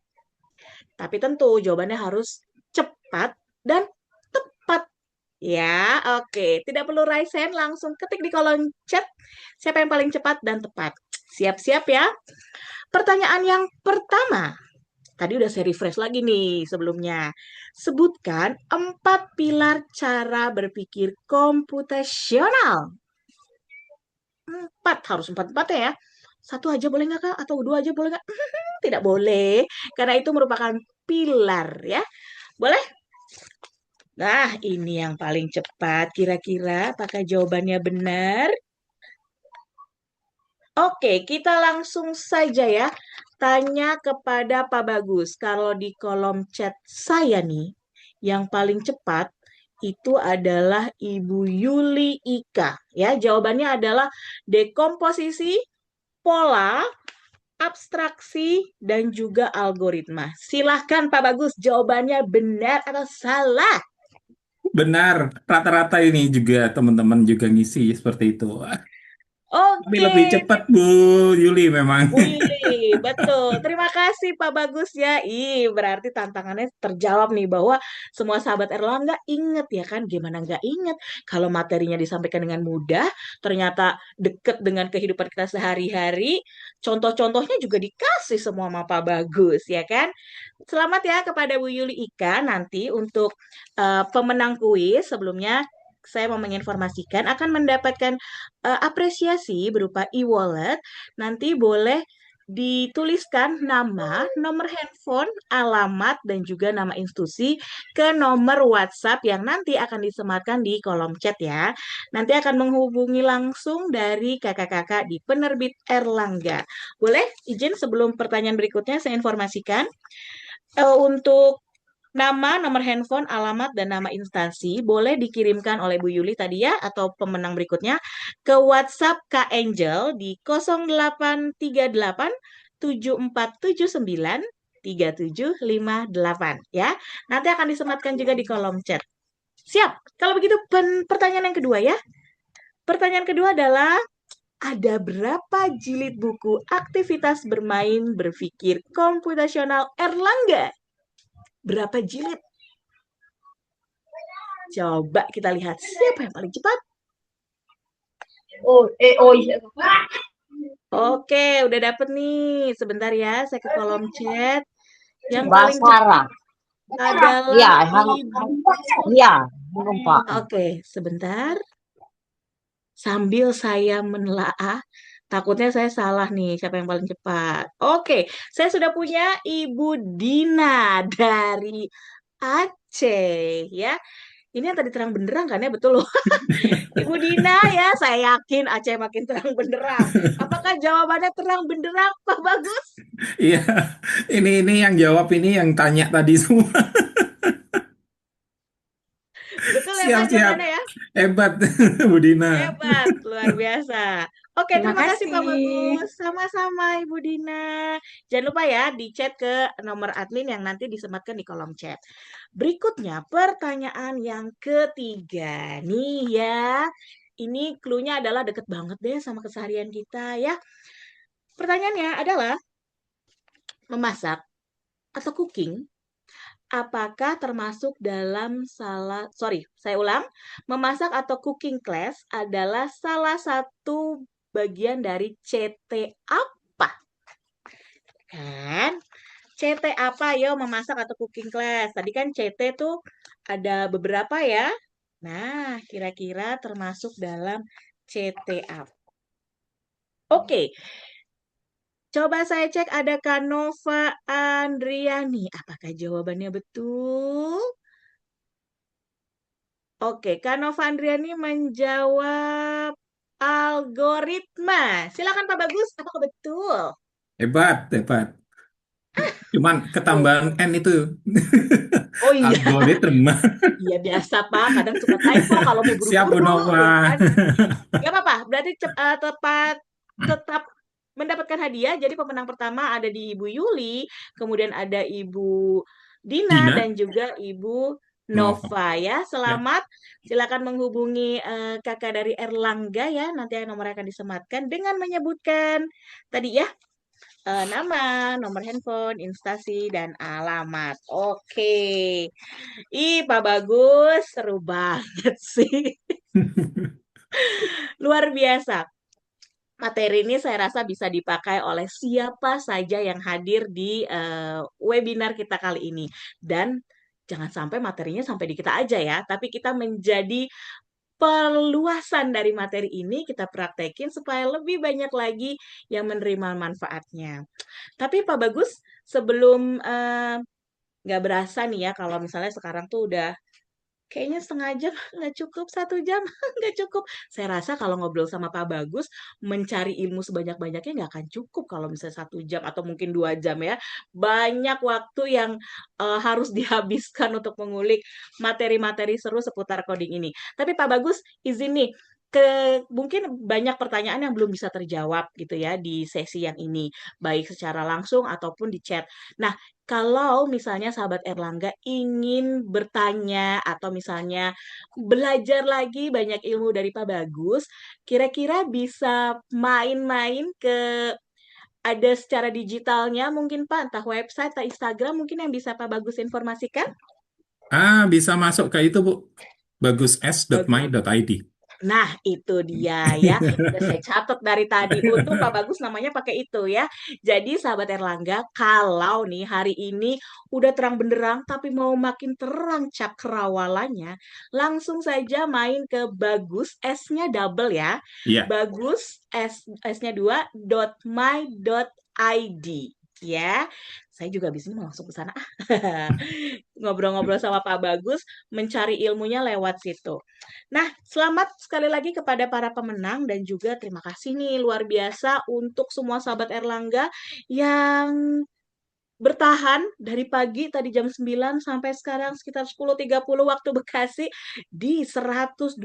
Tapi tentu jawabannya harus cepat dan tepat. Ya, oke. Tidak perlu raise hand, langsung ketik di kolom chat. Siapa yang paling cepat dan tepat? Siap-siap ya. Pertanyaan yang pertama. Tadi udah saya refresh lagi nih sebelumnya. Sebutkan 4 pilar cara berpikir komputasional. 4, harus 4-4 ya. Satu aja boleh nggak Kak? Atau 2 aja boleh nggak? Tidak boleh, karena itu merupakan pilar ya. Boleh? Nah, ini yang paling cepat. Kira-kira apakah jawabannya benar? Oke, kita langsung saja ya. Tanya kepada Pak Bagus. Kalau di kolom chat saya nih, yang paling cepat itu adalah Ibu Yuli Ika. Ya, jawabannya adalah dekomposisi, pola, abstraksi, dan juga algoritma. Silahkan Pak Bagus, jawabannya benar atau salah? Benar, rata-rata ini juga teman-teman juga ngisi seperti itu. Tapi Oke, lebih cepat Bu Yuli memang. Bu Yuli, betul. Terima kasih Pak Bagus ya. Berarti tantangannya terjawab nih bahwa semua sahabat Erlangga inget ya kan? Gimana nggak inget? Kalau materinya disampaikan dengan mudah, ternyata deket dengan kehidupan kita sehari-hari. Contoh-contohnya juga dikasih semua sama Pak Bagus ya kan? Selamat ya kepada Bu Yuli Ika nanti untuk pemenang kuis sebelumnya. Saya mau menginformasikan akan mendapatkan apresiasi berupa e-wallet. Nanti boleh dituliskan nama, nomor handphone, alamat, dan juga nama institusi ke nomor WhatsApp yang nanti akan disematkan di kolom chat ya. Nanti akan menghubungi langsung dari kakak-kakak di Penerbit Erlangga. Boleh izin sebelum pertanyaan berikutnya saya informasikan untuk nama, nomor handphone, alamat, dan nama instansi boleh dikirimkan oleh Bu Yuli tadi ya, atau pemenang berikutnya ke WhatsApp Kak Angel di 0838 7479 3758 ya. Nanti akan disematkan juga di kolom chat. Siap. Kalau begitu pertanyaan yang kedua ya. Pertanyaan kedua adalah ada berapa jilid buku aktivitas bermain berpikir komputasional Erlangga? Berapa jilid? Coba kita lihat siapa yang paling cepat. Iya. Oke, udah dapet nih. Sebentar ya, saya ke kolom chat. Yang paling Basara. cepat adalah Iya, Ibu. iya, belum Pak. Oke, sebentar. Sambil saya menelaah, takutnya saya salah nih, siapa yang paling cepat. Oke, saya sudah punya Ibu Dina dari Aceh ya. Ini yang tadi terang benderang kan ya, betul loh. Ibu Dina ya, saya yakin Aceh makin terang benderang. Apakah jawabannya terang benderang, Pak Bagus? Iya, ini yang jawab ini yang tanya tadi semua. Betul ya Pak Siap-siap, jawabannya ya? hebat Bu Dina. Hebat, luar biasa. Oke, Terima terima kasih Pak kasih. Bagus. Sama-sama Ibu Dina. Jangan lupa ya di chat ke nomor admin yang nanti disematkan di kolom chat. Berikutnya pertanyaan yang ketiga nih ya. Ini clue-nya adalah deket banget deh sama keseharian kita ya. Pertanyaannya adalah memasak atau cooking apakah termasuk dalam saya ulang, memasak atau cooking class adalah salah satu bagian dari CT apa? Kan? CT apa yo memasak atau cooking class? Tadi kan CT tuh ada beberapa ya. Nah, kira-kira termasuk dalam CT apa? Oke, coba saya cek ada Kanova Andriani. Apakah jawabannya betul? Oke, Kanova Andriani menjawab algoritma. Silakan Pak Bagus, apakah betul? Hebat, hebat. Cuman Oh, ketambahan N itu. oh iya, Algoritma. iya biasa Pak. Kadang suka typo kalau mau Siap Bu buru-buru, Nova. ya kan? Gak apa-apa, berarti tetap mendapatkan hadiah. Jadi pemenang pertama ada di Ibu Yuli, kemudian ada Ibu Dina Dina, dan juga Ibu Nova. Nova ya. Ya. Selamat, silakan menghubungi kakak dari Erlangga ya. Nanti nomor akan disematkan dengan menyebutkan tadi ya nama, nomor handphone, instansi dan alamat. Oke. Ih, Pak Bagus, seru banget sih. Luar biasa. Materi ini saya rasa bisa dipakai oleh siapa saja yang hadir di webinar kita kali ini. Dan jangan sampai materinya sampai di kita aja ya, tapi kita menjadi perluasan dari materi ini, kita praktekin supaya lebih banyak lagi yang menerima manfaatnya. Tapi Pak Bagus, sebelum nggak berasa nih ya, kalau misalnya sekarang tuh udah kayaknya setengah jam nggak cukup, 1 jam nggak cukup. Saya rasa kalau ngobrol sama Pak Bagus, mencari ilmu sebanyak-banyaknya nggak akan cukup kalau misalnya 1 jam atau mungkin 2 jam ya. Banyak waktu yang harus dihabiskan untuk mengulik materi-materi seru seputar coding ini. Tapi Pak Bagus, izin nih, mungkin banyak pertanyaan yang belum bisa terjawab gitu ya di sesi yang ini, baik secara langsung ataupun di chat. Nah, kalau misalnya sahabat Erlangga ingin bertanya atau misalnya belajar lagi banyak ilmu dari Pak Bagus, kira-kira bisa main-main ke ada secara digitalnya mungkin Pak, entah website atau Instagram mungkin yang bisa Pak Bagus informasikan? Bisa masuk ke itu, Bu. Bagus. bagusS.my.id. Nah, itu dia ya. Udah saya catat dari tadi. Untung Pak Bagus namanya pakai itu ya. Jadi sahabat Erlangga, kalau nih hari ini udah terang benderang tapi mau makin terang cakrawalanya, langsung saja main ke Bagus, S-nya double ya. Iya. Bagus, S-nya 2, .my.id ya. Saya juga bisa mau langsung ke sana. Ngobrol-ngobrol sama Pak Bagus, mencari ilmunya lewat situ. Nah, selamat sekali lagi kepada para pemenang dan juga terima kasih nih luar biasa untuk semua sahabat Erlangga yang bertahan dari pagi tadi jam 9 sampai sekarang sekitar 10.30 waktu Bekasi di 126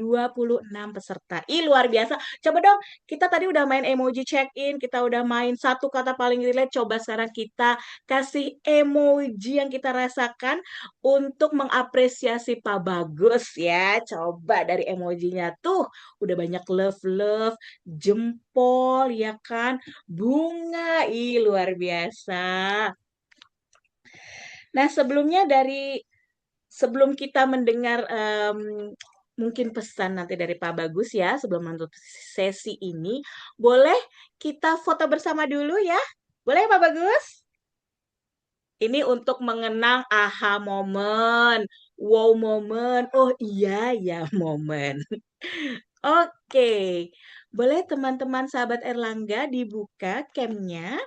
peserta. Ih, luar biasa. Coba dong, kita tadi udah main emoji check-in, kita udah main satu kata paling relate. Coba sekarang kita kasih emoji yang kita rasakan untuk mengapresiasi Pak Bagus ya. Coba dari emojinya tuh udah banyak love-love, jempol ya kan, bunga. Ih, luar biasa. Nah, sebelum kita mendengar mungkin pesan nanti dari Pak Bagus ya, sebelum menutup sesi ini, boleh kita foto bersama dulu ya? Boleh Pak Bagus? Ini untuk mengenang aha momen, wow momen, oh iya ya momen. Oke, boleh teman-teman sahabat Erlangga dibuka camnya,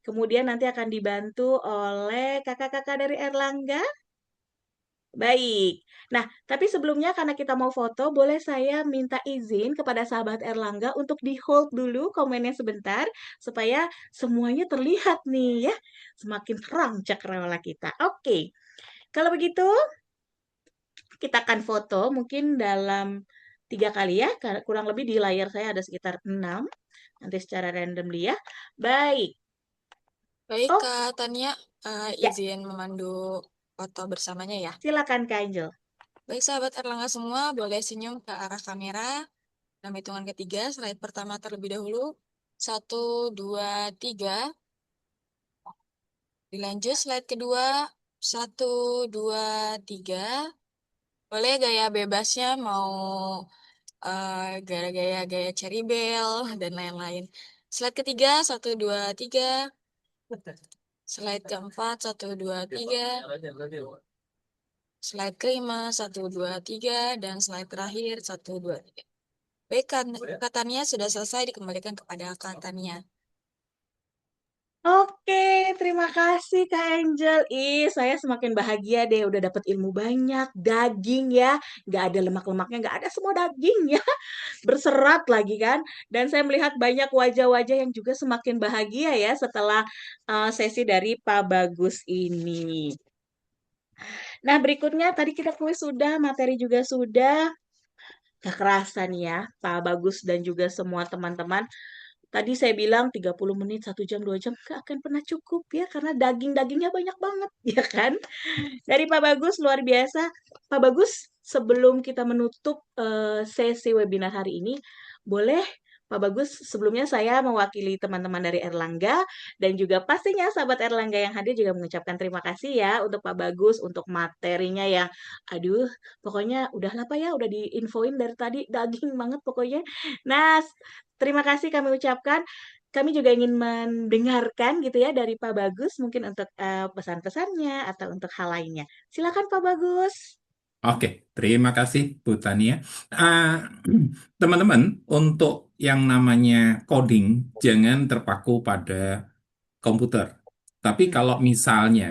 kemudian nanti akan dibantu oleh kakak-kakak dari Erlangga. Baik. Nah, tapi sebelumnya karena kita mau foto, boleh saya minta izin kepada sahabat Erlangga untuk di-hold dulu komennya sebentar supaya semuanya terlihat nih ya. Semakin terang cakrawala kita. Oke. Kalau begitu, kita akan foto mungkin dalam 3 kali ya. Kurang lebih di layar saya ada sekitar 6. Nanti secara random ya. Baik. Baik, Oh, Kak Tania, ya. izin memandu foto bersamanya ya. Silakan Kak Angel. Baik, sahabat Erlangga semua, boleh senyum ke arah kamera. Dalam hitungan ketiga, slide pertama terlebih dahulu. 1, 2, 3. Dilanjut slide kedua. 1, 2, 3. Boleh gaya bebasnya mau gaya-gaya cherry bell dan lain-lain. Slide ketiga, 1, 2, 3. Slide keempat, 1, 2, 3. Slide kelima, 1, 2, 3. Dan slide terakhir, 1, 2, 3. Baik, katanya sudah selesai, dikembalikan kepada katanya. Oke, terima kasih Kak Angel. Ih, saya semakin bahagia deh udah dapat ilmu banyak. Daging ya, nggak ada lemak-lemaknya, nggak ada, semua daging ya. Berserat lagi kan. Dan saya melihat banyak wajah-wajah yang juga semakin bahagia ya setelah sesi dari Pak Bagus ini. Nah, berikutnya tadi kita kuis sudah, materi juga sudah. Gak kerasa nih ya, Pak Bagus dan juga semua teman-teman Tadi saya bilang 30 menit, 1 jam, 2 jam, nggak akan pernah cukup ya, karena daging-dagingnya banyak banget, ya kan? Dari Pak Bagus, luar biasa. Pak Bagus, sebelum kita menutup sesi webinar hari ini, boleh Pak Bagus, sebelumnya saya mewakili teman-teman dari Erlangga dan juga pastinya sahabat Erlangga yang hadir juga mengucapkan terima kasih ya untuk Pak Bagus, untuk materinya yang, aduh, pokoknya udahlah Pak ya, udah diinfoin dari tadi, daging banget pokoknya. Nah, terima kasih kami ucapkan. Kami juga ingin mendengarkan gitu ya dari Pak Bagus mungkin untuk pesan-pesannya atau untuk hal lainnya. Silakan Pak Bagus. Oke, terima kasih Bu Tania. Ah, teman-teman, untuk yang namanya coding, jangan terpaku pada komputer. Tapi kalau misalnya,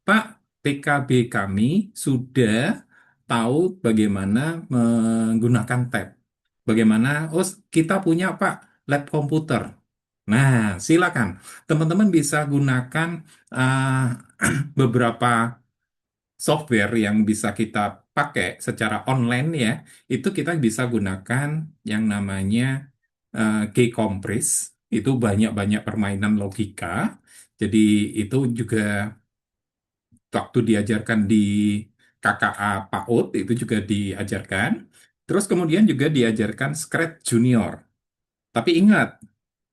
Pak, PKB kami sudah tahu bagaimana menggunakan tab. Bagaimana, oh kita punya Pak, lab komputer. Nah, silakan. Teman-teman bisa gunakan ah, beberapa software yang bisa kita pakai secara online ya, itu kita bisa gunakan yang namanya G-Compress. Itu banyak-banyak permainan logika. Jadi itu juga waktu diajarkan di KKA PAUD itu juga diajarkan. Terus kemudian juga diajarkan Scratch Junior. Tapi ingat,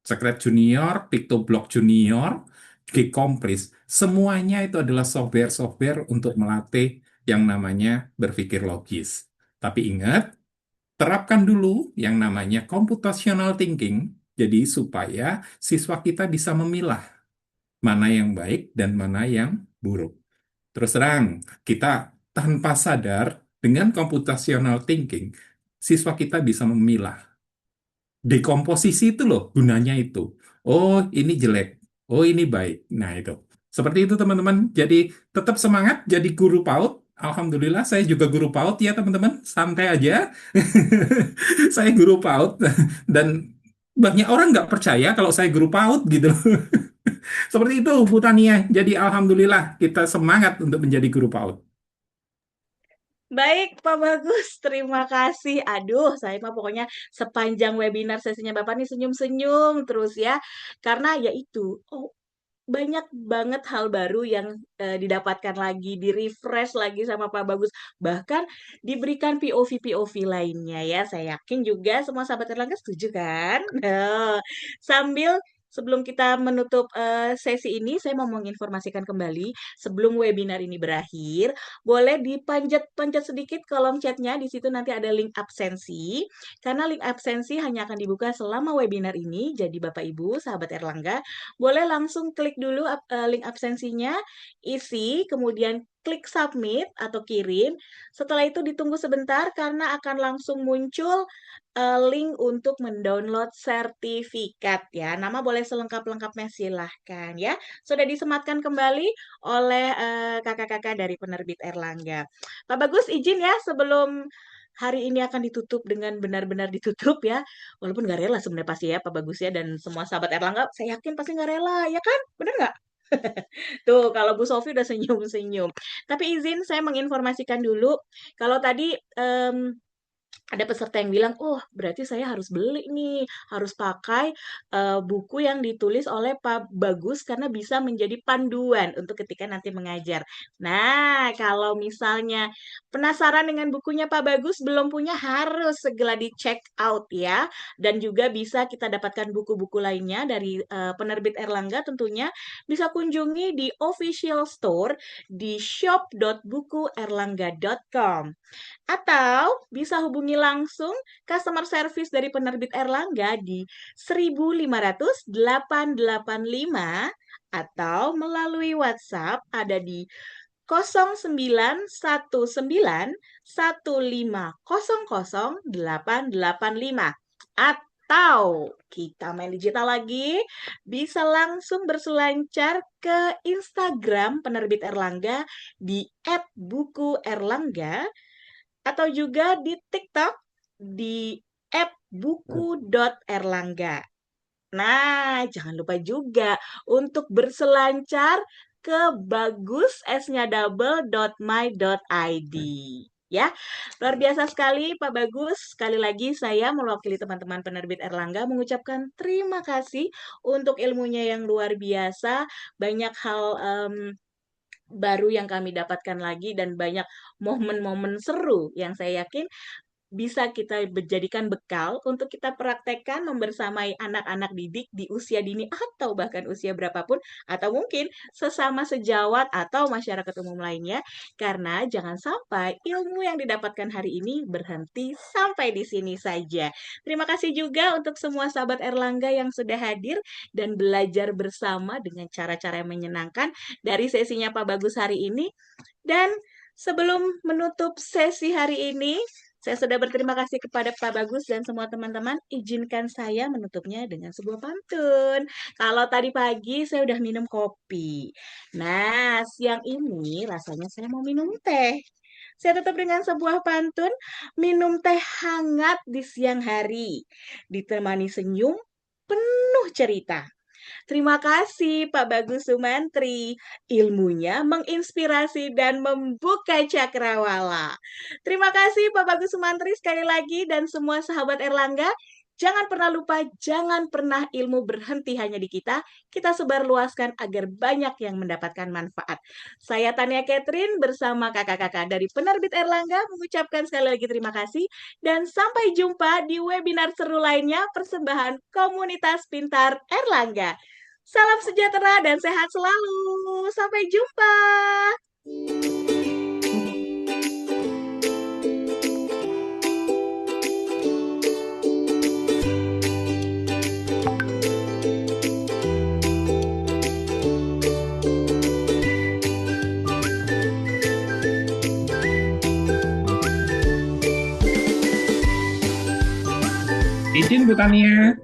Scratch Junior, PictoBlock Junior, G-Compress, semuanya itu adalah software-software untuk melatih yang namanya berpikir logis. Tapi ingat, terapkan dulu yang namanya computational thinking, jadi supaya siswa kita bisa memilah mana yang baik dan mana yang buruk. Terus terang, kita tanpa sadar dengan computational thinking, siswa kita bisa memilah. Dekomposisi itu loh gunanya itu. Oh, ini jelek. Oh, ini baik. Nah, itu. Seperti itu, teman-teman. Jadi, tetap semangat jadi guru PAUD. Alhamdulillah, saya juga guru PAUD ya, teman-teman. Santai aja. Saya guru PAUD. Dan banyak orang nggak percaya kalau saya guru PAUD gitu loh. Seperti itu, Bu Tania. Jadi, Alhamdulillah, kita semangat untuk menjadi guru PAUD. Baik, Pak Bagus, terima kasih. Aduh, saya mah pokoknya sepanjang webinar sesinya Bapak nih senyum-senyum terus ya. Karena ya itu, oh, banyak banget hal baru yang didapatkan lagi, di-refresh lagi sama Pak Bagus. Bahkan diberikan POV-POV lainnya ya. Saya yakin juga semua sahabat Erlangga setuju kan? Nah, sambil sebelum kita menutup sesi ini, saya mau menginformasikan kembali sebelum webinar ini berakhir, boleh dipanjat-panjat sedikit kolom chatnya. Di situ nanti ada link absensi. Karena link absensi hanya akan dibuka selama webinar ini. Jadi Bapak Ibu, sahabat Erlangga, boleh langsung klik dulu link absensinya, isi, kemudian klik submit atau kirim. Setelah itu ditunggu sebentar karena akan langsung muncul link untuk mendownload sertifikat ya. Nama boleh selengkap-lengkapnya silahkan ya. Sudah disematkan kembali oleh kakak-kakak dari penerbit Erlangga. Pak Bagus izin ya sebelum hari ini akan ditutup dengan benar-benar ditutup ya. Walaupun nggak rela sebenarnya pasti ya Pak Bagus ya dan semua sahabat Erlangga saya yakin pasti nggak rela ya kan? Benar nggak? Tuh kalau Bu Sofi udah senyum-senyum. Tapi izin saya menginformasikan dulu kalau tadi ada peserta yang bilang, oh berarti saya harus beli nih, harus pakai buku yang ditulis oleh Pak Bagus karena bisa menjadi panduan untuk ketika nanti mengajar. Nah, kalau misalnya penasaran dengan bukunya Pak Bagus, belum punya harus segera di check out ya. Dan juga bisa kita dapatkan buku-buku lainnya dari penerbit Erlangga tentunya bisa kunjungi di official store di shop.bukuerlangga.com. Atau bisa hubungi langsung customer service dari penerbit Erlangga di 1585 atau melalui WhatsApp ada di 091915000885 atau kita main digital lagi bisa langsung berselancar ke Instagram penerbit Erlangga di @bukuerlangga atau juga di TikTok di @buku.erlangga. Nah, jangan lupa juga untuk berselancar ke bagusesnya double.my.id. Ya, luar biasa sekali Pak Bagus. Sekali lagi saya mewakili teman-teman penerbit Erlangga mengucapkan terima kasih untuk ilmunya yang luar biasa. Banyak hal baru yang kami dapatkan lagi dan banyak momen-momen seru yang saya yakin bisa kita jadikan bekal untuk kita praktekkan membersamai anak-anak didik di usia dini atau bahkan usia berapapun atau mungkin sesama sejawat atau masyarakat umum lainnya karena jangan sampai ilmu yang didapatkan hari ini berhenti sampai di sini saja. Terima kasih juga untuk semua sahabat Erlangga yang sudah hadir dan belajar bersama dengan cara-cara yang menyenangkan dari sesinya Pak Bagus hari ini. Dan sebelum menutup sesi hari ini, saya sudah berterima kasih kepada Pak Bagus dan semua teman-teman. Izinkan saya menutupnya dengan sebuah pantun. Kalau tadi pagi saya udah minum kopi. Nah, siang ini rasanya saya mau minum teh. Saya tutup dengan sebuah pantun, minum teh hangat di siang hari, ditemani senyum penuh cerita. Terima kasih Pak Bagus Sumantri. Ilmunya menginspirasi dan membuka cakrawala. Terima kasih Pak Bagus Sumantri sekali lagi dan semua sahabat Erlangga. Jangan pernah lupa, jangan pernah ilmu berhenti hanya di kita. Kita sebarluaskan agar banyak yang mendapatkan manfaat. Saya Tania Catherine bersama kakak-kakak dari Penerbit Erlangga mengucapkan sekali lagi terima kasih. Dan sampai jumpa di webinar seru lainnya persembahan Komunitas Pintar Erlangga. Salam sejahtera dan sehat selalu. Sampai jumpa. Izin Bu Tania.